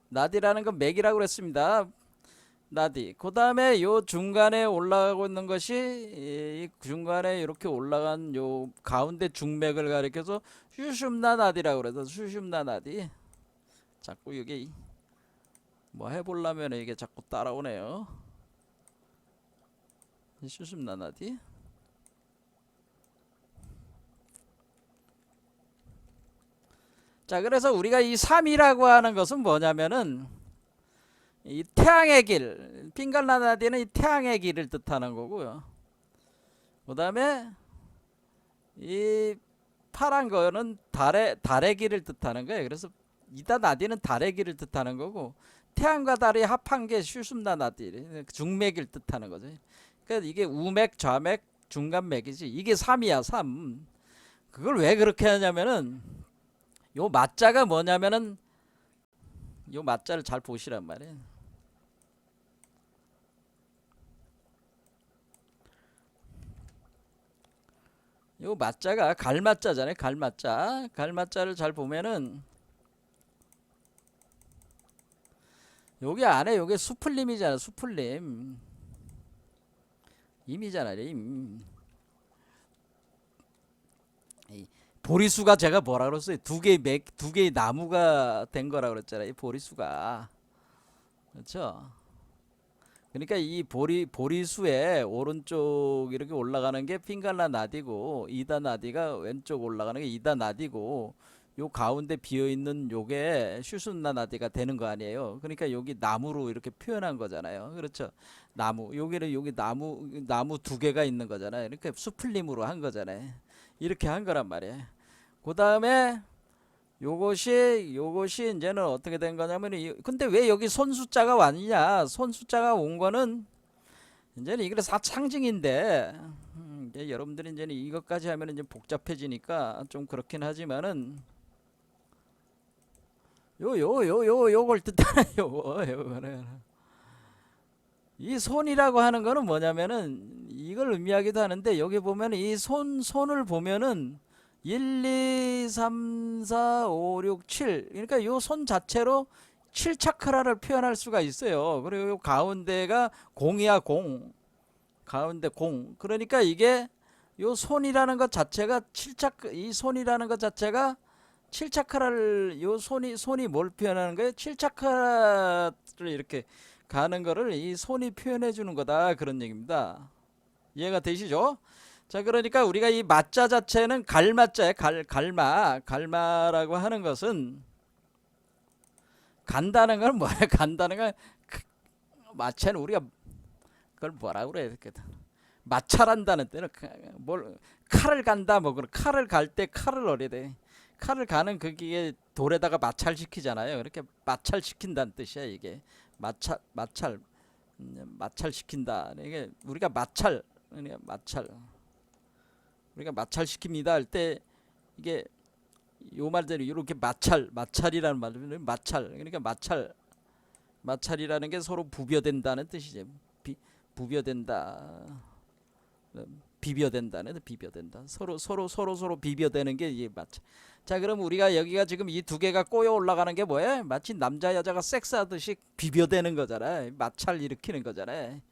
[SPEAKER 1] 나디라는 건 맥이라고 그랬습니다. 나디. 그 다음에 요 중간에 올라가고 있는 것이 이 중간에 이렇게 올라간 요 가운데 중맥을 가리켜서 슈슘나나디라고 그래서 슈슘나나디. 자꾸 이게 뭐 해보려면 이게 자꾸 따라오네요. 슈슘나나디. 자, 그래서 우리가 이 3이라고 하는 것은 뭐냐면은 이 태양의 길, 핑갈라나디는 이 태양의 길을 뜻하는 거고요. 그 다음에 이 파란 거는 달의 길을 뜻하는 거예요. 그래서 이다나디는 달의 길을 뜻하는 거고, 태양과 달이 합한 게 슈숨나나디, 중맥을 뜻하는 거죠. 그러니까 이게 우맥, 좌맥, 중간맥이지. 이게 3이야, 3. 그걸 왜 그렇게 하냐면은 요 맞자가 뭐냐면은 요 맞자를 잘 보시란 말이에요. 요 맞자가 갈맞자잖아요. 갈맞자를 잘 보면은 여기 안에 요게 수풀림이잖아. 수풀림 임이잖아. 임. 보리수가 제가 뭐라 그랬어요? 두 개의 나무가 된 거라 그랬잖아요. 이 보리수가. 그렇죠? 그러니까 이 보리수의 오른쪽 이렇게 올라가는 게 핑갈라 나디고, 이다 나디가 왼쪽 올라가는 게 이다 나디고, 요 가운데 비어 있는 요게 슈순나 나디가 되는 거 아니에요. 그러니까 여기 나무로 이렇게 표현한 거잖아요. 그렇죠? 나무. 여기 나무 두 개가 있는 거잖아요. 이렇게 수풀림으로 한 거잖아요. 이렇게 한 거란 말이에요. 그 다음에 요것이 이제는 어떻게 된 거냐면, 근데 왜 여기 손 숫자가 왔냐? 손 숫자가 온 거는 이제는 이게 상징인데, 이제 여러분들이 이제는 이것까지 하면 이제 복잡해지니까 좀 그렇긴 하지만은, 요걸 뜻하는 요거는 이 손이라고 하는 거는 뭐냐면은 이걸 의미하기도 하는데, 여기 보면 이 손을 보면은 1, 2, 3, 4, 5, 6, 7. 그러니까 요 손 자체로 7차크라를 표현할 수가 있어요. 그리고 요 가운데가 공이야, 공. 가운데 공. 그러니까 이게 요 손이라는 것 자체가 이 손이라는 것 자체가 7차크라를 요 손이 뭘 표현하는 거예요? 7차크라를 이렇게 가는 거를 이 손이 표현해 주는 거다, 그런 얘기입니다. 이해가 되시죠? 자, 그러니까 우리가 이 마자 자체는 갈마자에 갈마라고 하는 것은 간다는 건 뭐야? 간다는 건 마차는 우리가 그걸 뭐라 그래야 되겠다. 마찰한다는 때는 뭘 칼을 간다 뭐 그런 칼을 갈 때 칼을 어려야 돼. 칼을 가는 그게 돌에다가 마찰시키잖아요. 이렇게 마찰시킨다는 뜻이야 이게. 마찰시킨다. 이게 우리가 우리가 마찰시킵니다 할 때 이게 요 말대로 이렇게 마찰이라는 말을 그러니까 마찰이라는 게 서로 부벼된다는 뜻이죠. 부벼된다. 비벼된다는 비벼된다. 서로 비벼대는 게 이게 마찰. 자, 그럼 우리가 여기가 지금 이 두 개가 꼬여 올라가는 게 뭐예요? 마치 남자 여자가 섹스하듯이 비벼대는 거잖아요. 마찰 일으키는 거잖아요.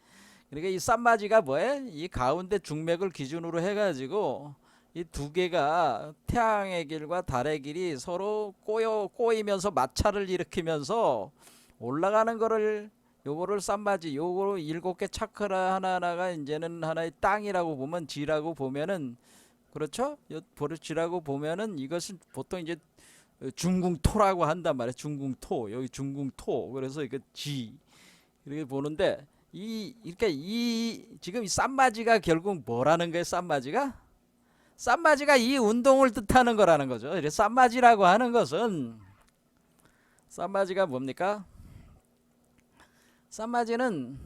[SPEAKER 1] 그러니까 이 쌈마지가 뭐예요? 이 가운데 중맥을 기준으로 해가지고 이 두 개가 태양의 길과 달의 길이 서로 꼬이면서 마찰을 일으키면서 올라가는 거를 요거를 쌈마지, 요거 7개 차크라 하나하나가 이제는 하나의 땅이라고 보면 지라고 보면은 그렇죠? 버릇지라고 보면은 이것은 보통 이제 중궁토라고 한단 말이에요. 중궁토, 여기 중궁토. 그래서 이거 지 이렇게 보는데 그러니까 지금 이 쌈마지가 결국 뭐라는 거예요? 쌈마지가 이 운동을 뜻하는 거라는 거죠. 쌈마지라고 하는 것은 쌈마지가 뭡니까? 쌈마지는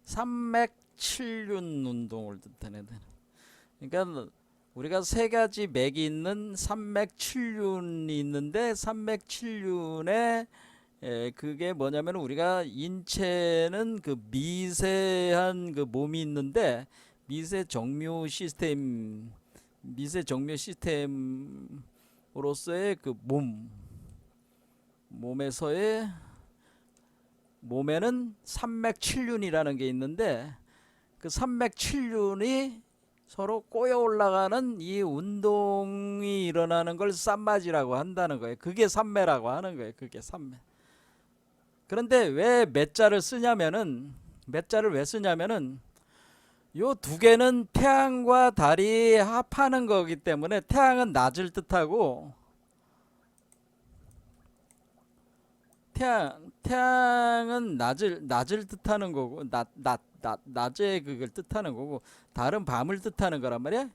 [SPEAKER 1] 삼맥칠륜 운동을 뜻하는. 그러니까 우리가 세 가지 맥이 있는 삼맥칠륜이 있는데 삼맥칠륜에 그게 뭐냐면 우리가 인체는 그 미세한 그 몸이 있는데 미세 정묘 시스템으로서의 그 몸에는 삼맥칠륜이라는 게 있는데 그 삼맥칠륜이 서로 꼬여 올라가는 이 운동이 일어나는 걸 쌈마지라고 한다는 거예요. 그게 삼매라고 하는 거예요. 그게 삼매. 그런데 왜 매자를 왜 쓰냐면은 요 두 개는 태양과 달이 합하는 거기 때문에 태양은 낮을 뜻하고 태양은 낮을 뜻하는 거고 낮에 그걸 뜻하는 거고 달은 밤을 뜻하는 거란 말이야.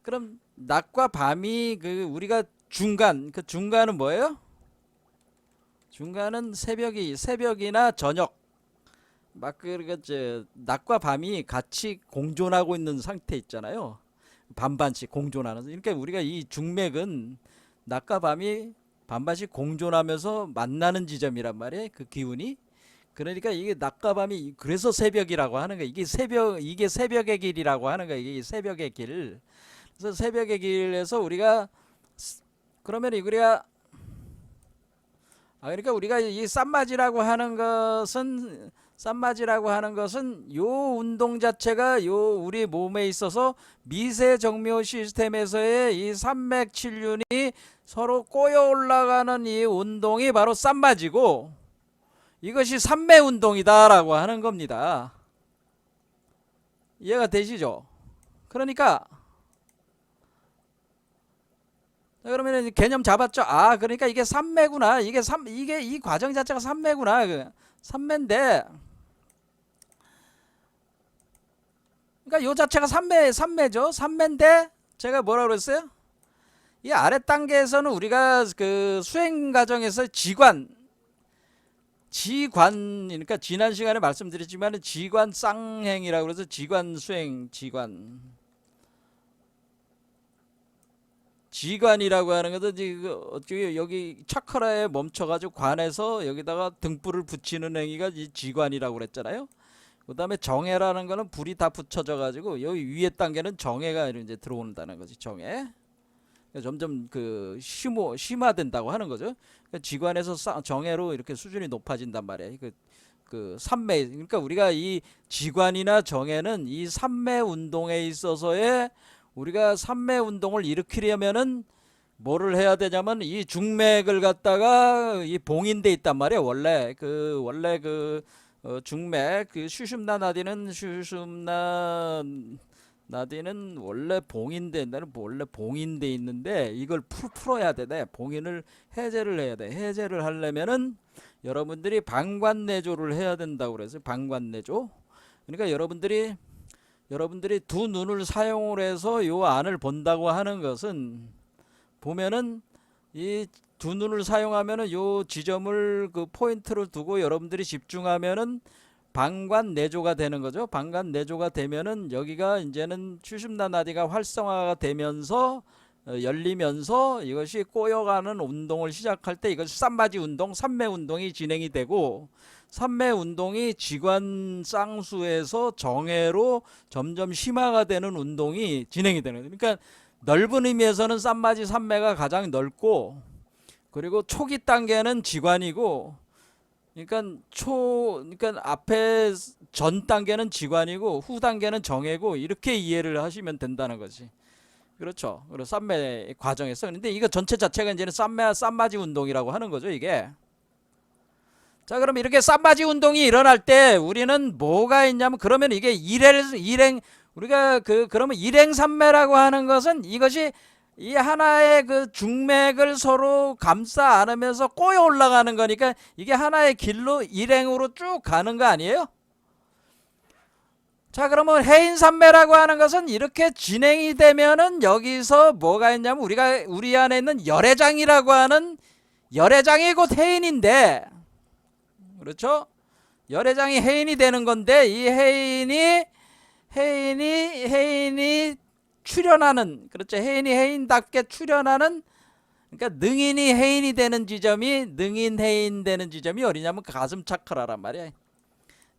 [SPEAKER 1] 그럼 낮과 밤이 그 우리가 중간은 뭐예요? 중간은 새벽이나 저녁 막 낮과 밤이 같이 공존하고 있는 상태 있잖아요. 반반씩 공존하는. 그러니까 우리가 이 중맥은 낮과 밤이 반반씩 공존하면서 만나는 지점이란 말이에요. 그 기운이. 그러니까 이게 낮과 밤이 그래서 새벽이라고 하는 거예요. 이게 새벽의 길이라고 하는 거예요. 이게 새벽의 길. 그래서 새벽의 길에서 그러니까 우리가 이 쌈마지라고 하는 것은 요 운동 자체가 요 우리 몸에 있어서 미세 정묘 시스템에서의 이 삼맥칠륜이 서로 꼬여 올라가는 이 운동이 바로 쌈마지고 이것이 삼매 운동이다라고 하는 겁니다. 이해가 되시죠? 그러니까 그러면 개념 잡았죠? 아, 그러니까 이게 삼매구나. 이게 이 과정 자체가 삼매구나. 삼매인데 그러니까 요 자체가 삼매죠. 삼매인데 제가 뭐라 그랬어요? 이 아래 단계에서는 우리가 그 수행 과정에서 그러니까 지난 시간에 말씀드렸지만 지관 쌍행이라고 그래서 지관 수행 지관이라고 하는 것은 어떻게 여기 차크라에 멈춰가지고 관에서 여기다가 등불을 붙이는 행위가 이 지관이라고 그랬잖아요. 그 다음에 정해라는 거는 불이 다 붙여져 가지고 여기 위에 단계는 정해가 이제 들어온다는 거지. 점점 그 심화된다고 하는 거죠. 그러니까 지관에서 정예로 이렇게 수준이 높아진단 말이에요. 그 삼매, 그러니까 우리가 이 지관이나 정예는 이 삼매 운동에 있어서의 우리가 삼매 운동을 일으키려면은 뭐를 해야 되냐면 이 중맥을 갖다가 이 봉인돼 있단 말이에요. 원래 중맥 그 슈슌나 나디는 원래 봉인돼 있는데 이걸 풀어야 돼. 봉인을 해제를 해야 돼. 해제를 하려면은 여러분들이 방관내조를 해야 된다고 그래서 방관내조. 그러니까 여러분들이 두 눈을 사용을 해서 요 안을 본다고 하는 것은 보면은 이 두 눈을 사용하면은 요 지점을 그 포인트를 두고 여러분들이 집중하면은 방관내조가 되는 거죠. 방관내조가 되면은 여기가 이제는 추심나 나디가 활성화가 되면서 열리면서 이것이 꼬여가는 운동을 시작할 때 이것이 쌈바지 운동, 삼매 운동이 진행이 되고 삼매 운동이 지관 쌍수에서 정예로 점점 심화가 되는 운동이 진행이 되는 거예요. 그러니까 넓은 의미에서는 쌈바지 삼매가 가장 넓고 그리고 초기 단계는 지관이고 그러니까 앞에 전 단계는 지관이고 후 단계는 정예고 이렇게 이해를 하시면 된다는 거지. 그렇죠. 그리고 쌈매 과정에서. 근데 이거 전체 자체가 이제는 쌈바지 운동이라고 하는 거죠, 이게. 자, 그럼 이렇게 쌈바지 운동이 일어날 때 우리는 뭐가 있냐면 그러면 이게 우리가 그러면 일행삼매라고 하는 것은 이것이 이 하나의 그 중맥을 서로 감싸 안으면서 꼬여 올라가는 거니까 이게 하나의 길로 일행으로 쭉 가는 거 아니에요? 자, 그러면 해인삼매라고 하는 것은 이렇게 진행이 되면은 여기서 뭐가 있냐면 우리 안에 있는 열애장이라고 하는 열애장이 곧 해인인데, 그렇죠? 열애장이 해인이 되는 건데 이 해인이 출현하는, 그렇죠? 해인답게 출현하는, 그러니까 능인이 해인이 되는 지점이 어디냐면 가슴 차크라란 말이야.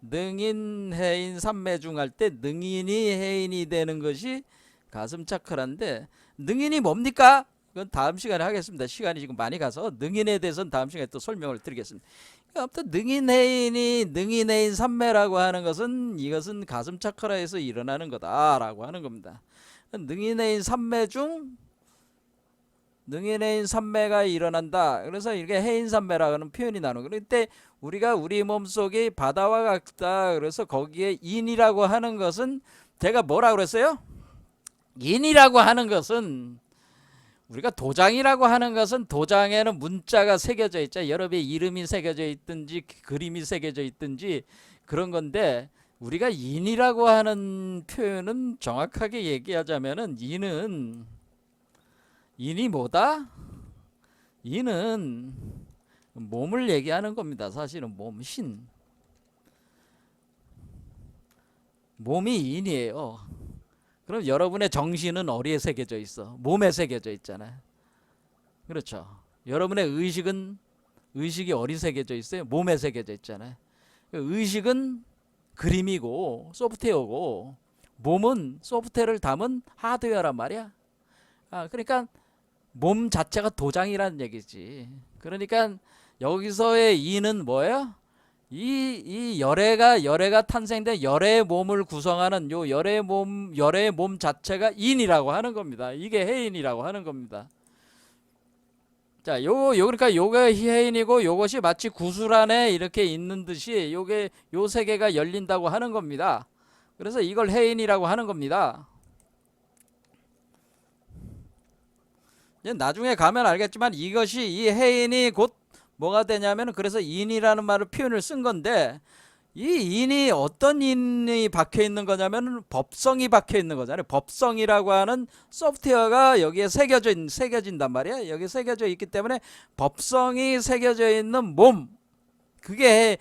[SPEAKER 1] 능인 해인 삼매중 할 때 능인이 해인이 되는 것이 가슴 차크라인데 능인이 뭡니까? 그건 다음 시간에 하겠습니다. 시간이 지금 많이 가서 능인에 대해서는 다음 시간에 또 설명을 드리겠습니다. 아무튼 능인 해인 삼매라고 하는 것은 이것은 가슴 차크라에서 일어나는 거다라고 하는 겁니다. 능인 해인 삼매가 일어난다. 그래서 이렇게 해인 삼매라고 하는 표현이 나오는 거예요. 그때 우리가 우리 몸속이 바다와 같다. 그래서 거기에 인이라고 하는 것은 제가 뭐라고 그랬어요? 인이라고 하는 것은 우리가 도장이라고 하는 것은 도장에는 문자가 새겨져 있죠. 여러분의 이름이 새겨져 있든지 그림이 새겨져 있든지 그런 건데 우리가 인이라고 하는 표현은 정확하게 얘기하자면은 인이 뭐다? 인은 몸을 얘기하는 겁니다. 사실은 몸이 인이에요. 그럼 여러분의 정신은 어디에 새겨져 있어? 몸에 새겨져 있잖아요. 그렇죠. 여러분의 의식이 어디 새겨져 있어요? 몸에 새겨져 있잖아요. 의식은 그림이고 소프트웨어고 몸은 소프트웨어를 담은 하드웨어란 말이야. 그러니까 몸 자체가 도장이라는 얘기지. 그러니까 여기서의 이는 뭐예요? 이 열애가 탄생된 열애의 몸을 구성하는 요 열애의 몸 자체가 인이라고 하는 겁니다. 이게 해인이라고 하는 겁니다. 자, 그러니까 요게 해인이고 요것이 마치 구슬 안에 이렇게 있는 듯이 요 세 개가 열린다고 하는 겁니다. 그래서 이걸 해인이라고 하는 겁니다. 나중에 가면 알겠지만 이것이 이 해인이 곧 뭐가 되냐면 그래서 인이라는 말을 표현을 쓴 건데 이 인이 어떤 인이 박혀 있는 거냐면 법성이 박혀 있는 거잖아요. 법성이라고 하는 소프트웨어가 여기에 새겨진단 말이에요. 여기 새겨져 있기 때문에 법성이 새겨져 있는 몸, 그게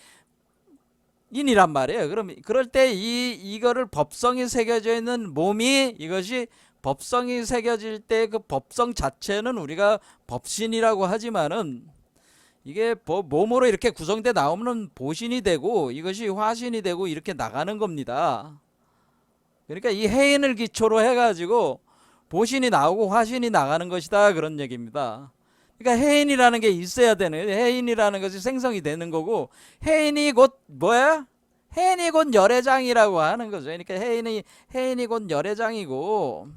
[SPEAKER 1] 인이란 말이에요. 그럴 때 이거를 법성이 새겨져 있는 몸이 이것이 법성이 새겨질 때 그 법성 자체는 우리가 법신이라고 하지만은 이게 몸으로 이렇게 구성돼 나오면 보신이 되고 이것이 화신이 되고 이렇게 나가는 겁니다. 그러니까 이 해인을 기초로 해가지고 보신이 나오고 화신이 나가는 것이다 그런 얘기입니다. 그러니까 해인이라는 게 있어야 되는, 해인이라는 것이 생성이 되는 거고, 해인이 곧 뭐야? 해인이 곧 열애장이라고 하는 거죠. 그러니까 해인이 곧 열애장이고,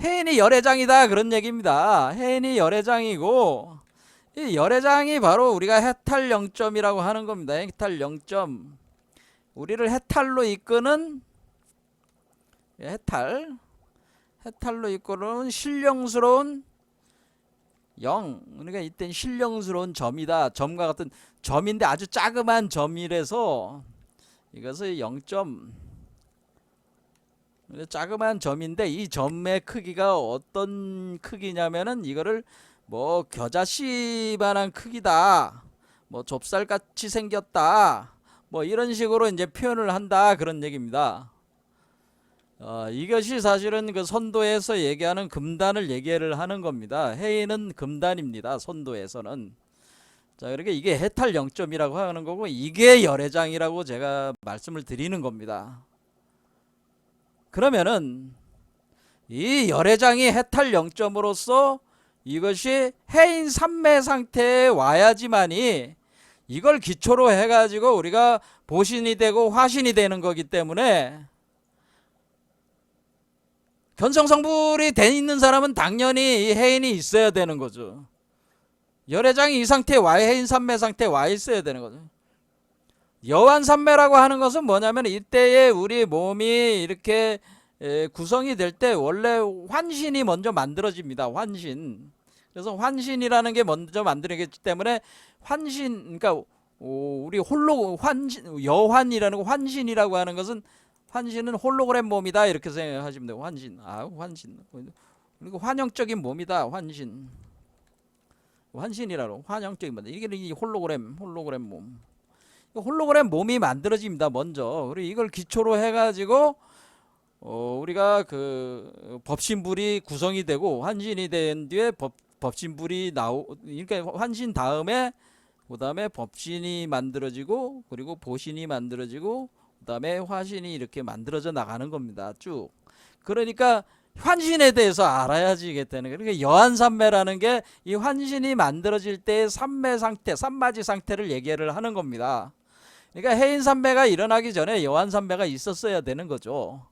[SPEAKER 1] 해인이 열애장이다 그런 얘기입니다. 해인이 열애장이고, 이 열애장이 바로 우리가 해탈 0점이라고 하는 겁니다. 해탈 0점. 우리를 해탈로 이끄는, 해탈로 이끄는 신령스러운 그러니까 이땐 신령스러운 점이다. 점과 같은 점인데 아주 자그마한 점이라서 이것을 0점, 자그마한 점인데 이 점의 크기가 어떤 크기냐면은 이거를 뭐 겨자씨만한 크기다, 뭐 좁쌀같이 생겼다, 뭐 이런 식으로 이제 표현을 한다 그런 얘기입니다. 이것이 사실은 그 선도에서 얘기하는 금단을 얘기를 하는 겁니다. 해인은 금단입니다. 선도에서는. 자, 그러니까 이게 해탈 0점이라고 하는 거고, 이게 열애장이라고 제가 말씀을 드리는 겁니다. 그러면은 이 열애장이 해탈 0점으로서 이것이 해인 삼매 상태에 와야지만이 이걸 기초로 해가지고 우리가 보신이 되고 화신이 되는 거기 때문에, 견성성불이 돼 있는 사람은 당연히 이 해인이 있어야 되는 거죠. 열애장이 이 상태에 와, 해인 삼매 상태에 와 있어야 되는 거죠. 여환 삼매라고 하는 것은 뭐냐면, 이때에 우리 몸이 이렇게 구성이 될 때 원래 환신이 먼저 만들어집니다. 환신. 그래서 환신이라는 게 먼저 만들어지기 때문에 환신, 그러니까 우리 홀로 여환이라는 거, 환신이라고 하는 것은, 환신은 홀로그램 몸이다 이렇게 생각하시면 돼요. 환신. 그리고 환영적인 몸이다. 환신이라고 환영적인 몸. 이게 이 홀로그램 몸. 홀로그램 몸이 만들어집니다. 먼저. 그리고 이걸 기초로 해가지고 우리가 그 법신불이 구성이 되고, 환신이 된 뒤에 법신불이 그러니까 환신 다음에 그다음에 법신이 만들어지고, 그리고 보신이 만들어지고, 그다음에 화신이 이렇게 만들어져 나가는 겁니다. 쭉. 그러니까 환신에 대해서 알아야지겠다는 거예요. 그러니까 여한삼매라는 게 이 환신이 만들어질 때의 삼매 상태, 삼마지 상태를 얘기를 하는 겁니다. 그러니까 해인삼매가 일어나기 전에 여한삼매가 있었어야 되는 거죠.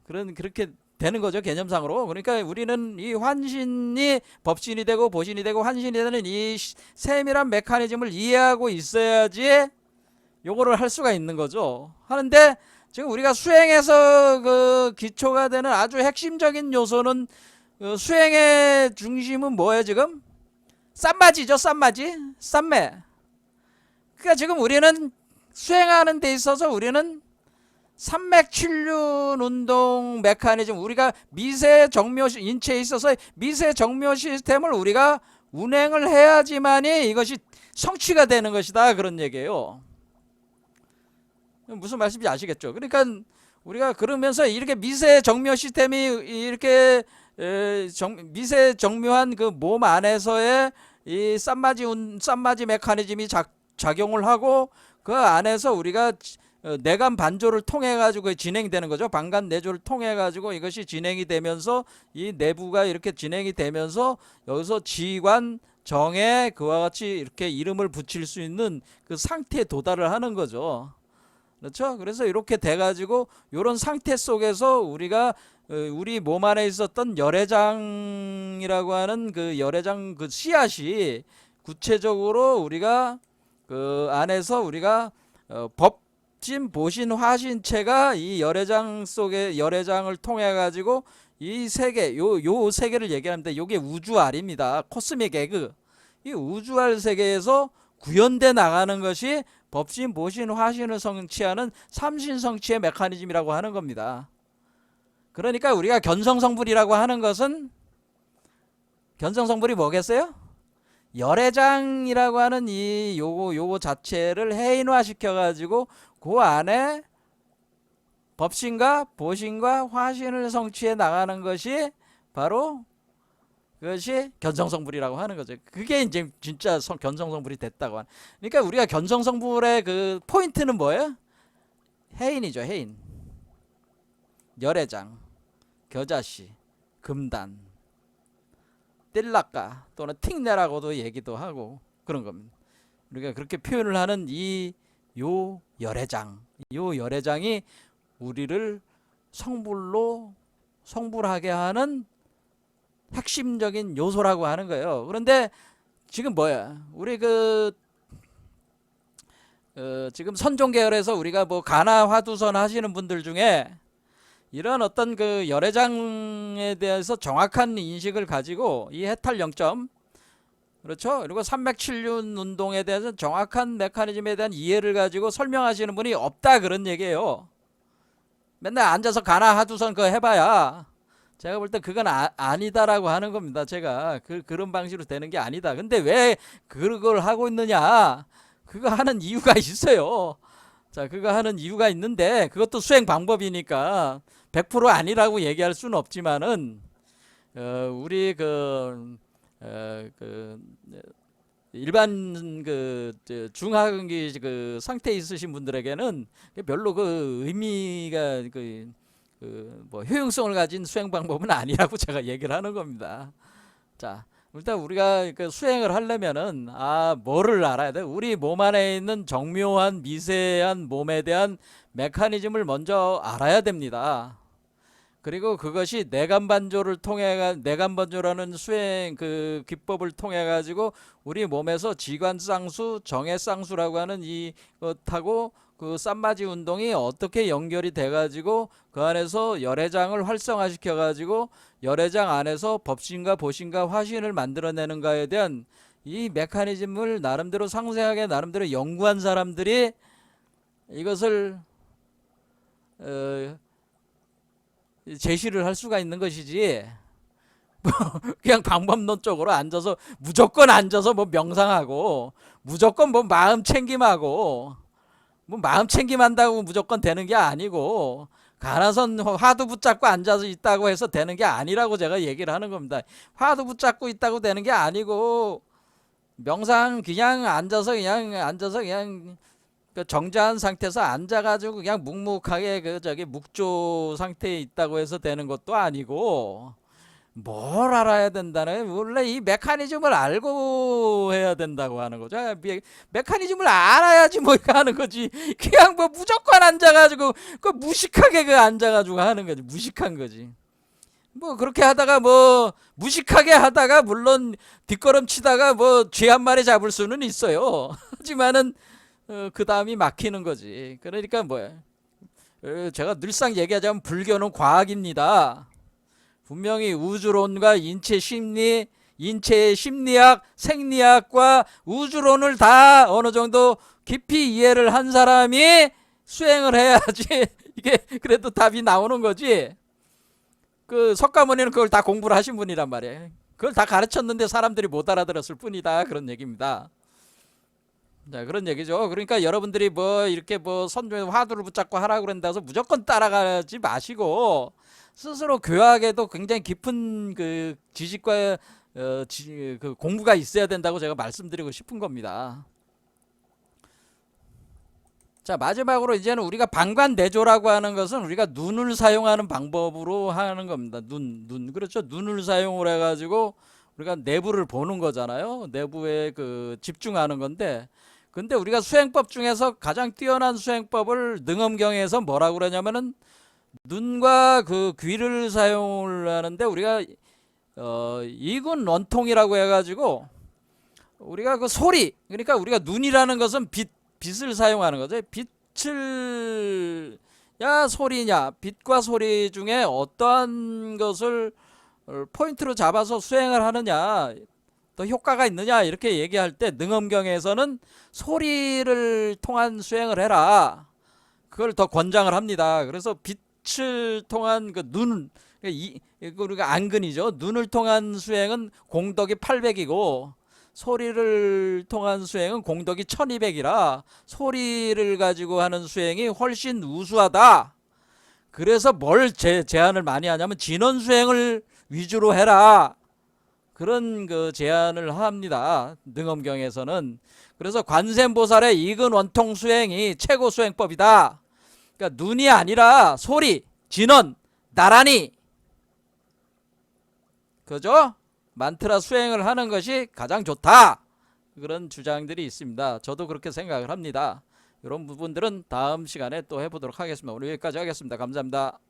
[SPEAKER 1] 그렇게 되는 거죠, 개념상으로. 그러니까 우리는 이 환신이 법신이 되고 보신이 되고 환신이 되는 이 세밀한 메커니즘을 이해하고 있어야지 요거를 할 수가 있는 거죠. 하는데 지금 우리가 수행에서 그 기초가 되는 아주 핵심적인 요소는, 수행의 중심은 뭐예요 지금? 쌈마지죠. 쌈매. 그러니까 지금 우리는 수행하는 데 있어서 우리는 산맥출륜 운동 메커니즘, 우리가 미세 정묘, 인체에 있어서 미세 정묘 시스템을 우리가 운행을 해야지만이 이것이 성취가 되는 것이다 그런 얘기예요. 무슨 말씀인지 아시겠죠? 그러니까 우리가 그러면서 이렇게 미세 정묘 시스템이 이렇게 미세 정묘한 그 몸 안에서의 이 쌈마지 메커니즘이 작용을 하고, 그 안에서 우리가 내간 반조를 통해 가지고 진행되는 거죠. 방간 내조를 통해 가지고 이것이 진행이 되면서, 이 내부가 이렇게 진행이 되면서 여기서 지관 정에 그와 같이 이렇게 이름을 붙일 수 있는 그 상태에 도달을 하는 거죠. 그렇죠? 그래서 이렇게 돼가지고 이런 상태 속에서 우리가 우리 몸 안에 있었던 열애장이라고 하는 그 열애장 그 씨앗이 구체적으로 우리가 그 안에서 우리가 법신, 보신, 화신체가 이 열애장 속에, 열애장을 통해 가지고 이 세계, 요 세계를 얘기합니다. 요게 우주알입니다. 코스믹 에그. 이 우주알 세계에서 구현돼 나가는 것이 법신, 보신, 화신을 성취하는 삼신성취의 메커니즘이라고 하는 겁니다. 그러니까 우리가 견성성불이라고 하는 것은, 견성성불이 뭐겠어요? 열애장이라고 하는 이 요거 자체를 해인화 시켜가지고 그 안에 법신과 보신과 화신을 성취해 나가는 것이 바로 그것이 견성성불이라고 하는 거죠. 그게 이제 진짜 견성성불이 됐다고 하는. 그러니까 우리가 견성성불의 그 포인트는 뭐예요? 해인이죠. 해인. 열애장, 겨자씨. 금단, 띨락가 또는 틱내라고도 얘기도 하고 그런 겁니다. 우리가 그렇게 표현을 하는 요 열애장이 우리를 성불하게 하는 핵심적인 요소라고 하는 거예요. 그런데 지금 뭐야? 우리 지금 선종 계열에서 우리가 뭐 가나 화두선 하시는 분들 중에 이런 어떤 그 열애장에 대해서 정확한 인식을 가지고 이 해탈 0점, 그렇죠? 그리고 산맥칠륜 운동에 대해서 정확한 메커니즘에 대한 이해를 가지고 설명하시는 분이 없다, 그런 얘기예요. 맨날 앉아서 가나 하두선 그거 해봐야 제가 볼 때 그건 아니다라고 하는 겁니다. 제가 그런 방식으로 되는 게 아니다. 근데 왜 그걸 하고 있느냐? 그거 하는 이유가 있어요. 자, 그거 하는 이유가 있는데 그것도 수행 방법이니까 100% 아니라고 얘기할 수는 없지만은 우리 일반 중하근기 상태 있으신 분들에게는 별로 그 의미가 뭐 효용성을 가진 수행 방법은 아니라고 제가 얘기를 하는 겁니다. 자, 일단 우리가 수행을 하려면은 뭐를 알아야 돼? 우리 몸 안에 있는 정묘한 미세한 몸에 대한 메커니즘을 먼저 알아야 됩니다. 그리고 그것이 내간반조라는 수행 기법을 통해 가지고 우리 몸에서 지관쌍수, 정해쌍수라고 하는 이것하고 그 쌈바지 운동이 어떻게 연결이 돼 가지고 그 안에서 열애장을 활성화시켜 가지고 열애장 안에서 법신과 보신과 화신을 만들어내는가에 대한 이 메커니즘을 나름대로 상세하게 나름대로 연구한 사람들이 이것을 제시를 할 수가 있는 것이지, 그냥 방법론적으로 무조건 앉아서 뭐 명상하고 무조건 뭐 마음 챙김하고 뭐 마음 챙김한다고 무조건 되는 게 아니고 가나선 화두 붙잡고 앉아서 있다고 해서 되는 게 아니라고 제가 얘기를 하는 겁니다. 화두 붙잡고 있다고 되는 게 아니고 명상 그냥 앉아서 정자한 상태에서 앉아가지고 그냥 묵묵하게 묵조 상태에 있다고 해서 되는 것도 아니고 뭘 알아야 된다는, 원래 이 메커니즘을 알고 해야 된다고 하는 거죠. 메커니즘을 알아야지 뭐 하는 거지. 그냥 뭐 무조건 앉아가지고 무식하게 앉아가지고 하는 거지. 무식한 거지. 뭐 그렇게 하다가 뭐 무식하게 하다가 물론 뒷걸음치다가 뭐 쥐 한 마리 잡을 수는 있어요. 하지만은 그 다음이 막히는 거지. 그러니까 뭐야? 제가 늘상 얘기하자면 불교는 과학입니다. 분명히 우주론과 인체 심리, 인체의 심리학, 생리학과 우주론을 다 어느 정도 깊이 이해를 한 사람이 수행을 해야지 이게 그래도 답이 나오는 거지. 그 석가모니는 그걸 다 공부를 하신 분이란 말이에요. 그걸 다 가르쳤는데 사람들이 못 알아들었을 뿐이다, 그런 얘기입니다. 자, 그런 얘기죠. 그러니까 여러분들이 뭐 이렇게 뭐 선조의 화두를 붙잡고 하라고 그런다 해서 무조건 따라가지 마시고 스스로 교학에도 굉장히 깊은 그 지식과 그 공부가 있어야 된다고 제가 말씀드리고 싶은 겁니다. 자, 마지막으로 이제는 우리가 방관내조라고 하는 것은 우리가 눈을 사용하는 방법으로 하는 겁니다. 그렇죠. 눈을 사용을 해가지고 우리가 내부를 보는 거잖아요. 내부에 집중하는 건데, 근데 우리가 수행법 중에서 가장 뛰어난 수행법을 능엄경에서 뭐라고 그러냐면은 눈과 귀를 사용을 하는데 우리가 이군 원통이라고 해가지고 우리가 소리, 그러니까 우리가 눈이라는 것은 빛을 사용하는 거죠. 빛을 소리냐, 빛과 소리 중에 어떠한 것을 포인트로 잡아서 수행을 하느냐, 더 효과가 있느냐, 이렇게 얘기할 때 능엄경에서는 소리를 통한 수행을 해라, 그걸 더 권장을 합니다. 그래서 빛을 통한 우리가 안근이죠. 눈을 통한 수행은 공덕이 800이고 소리를 통한 수행은 공덕이 1200이라 소리를 가지고 하는 수행이 훨씬 우수하다. 그래서 뭘 제안을 많이 하냐면 진원 수행을 위주로 해라, 그런 제안을 합니다. 능엄경에서는. 그래서 관세음보살의 이근 원통 수행이 최고 수행법이다. 그러니까 눈이 아니라 소리, 진원, 나란히, 그죠? 만트라 수행을 하는 것이 가장 좋다. 그런 주장들이 있습니다. 저도 그렇게 생각을 합니다. 이런 부분들은 다음 시간에 또 해보도록 하겠습니다. 오늘 여기까지 하겠습니다. 감사합니다.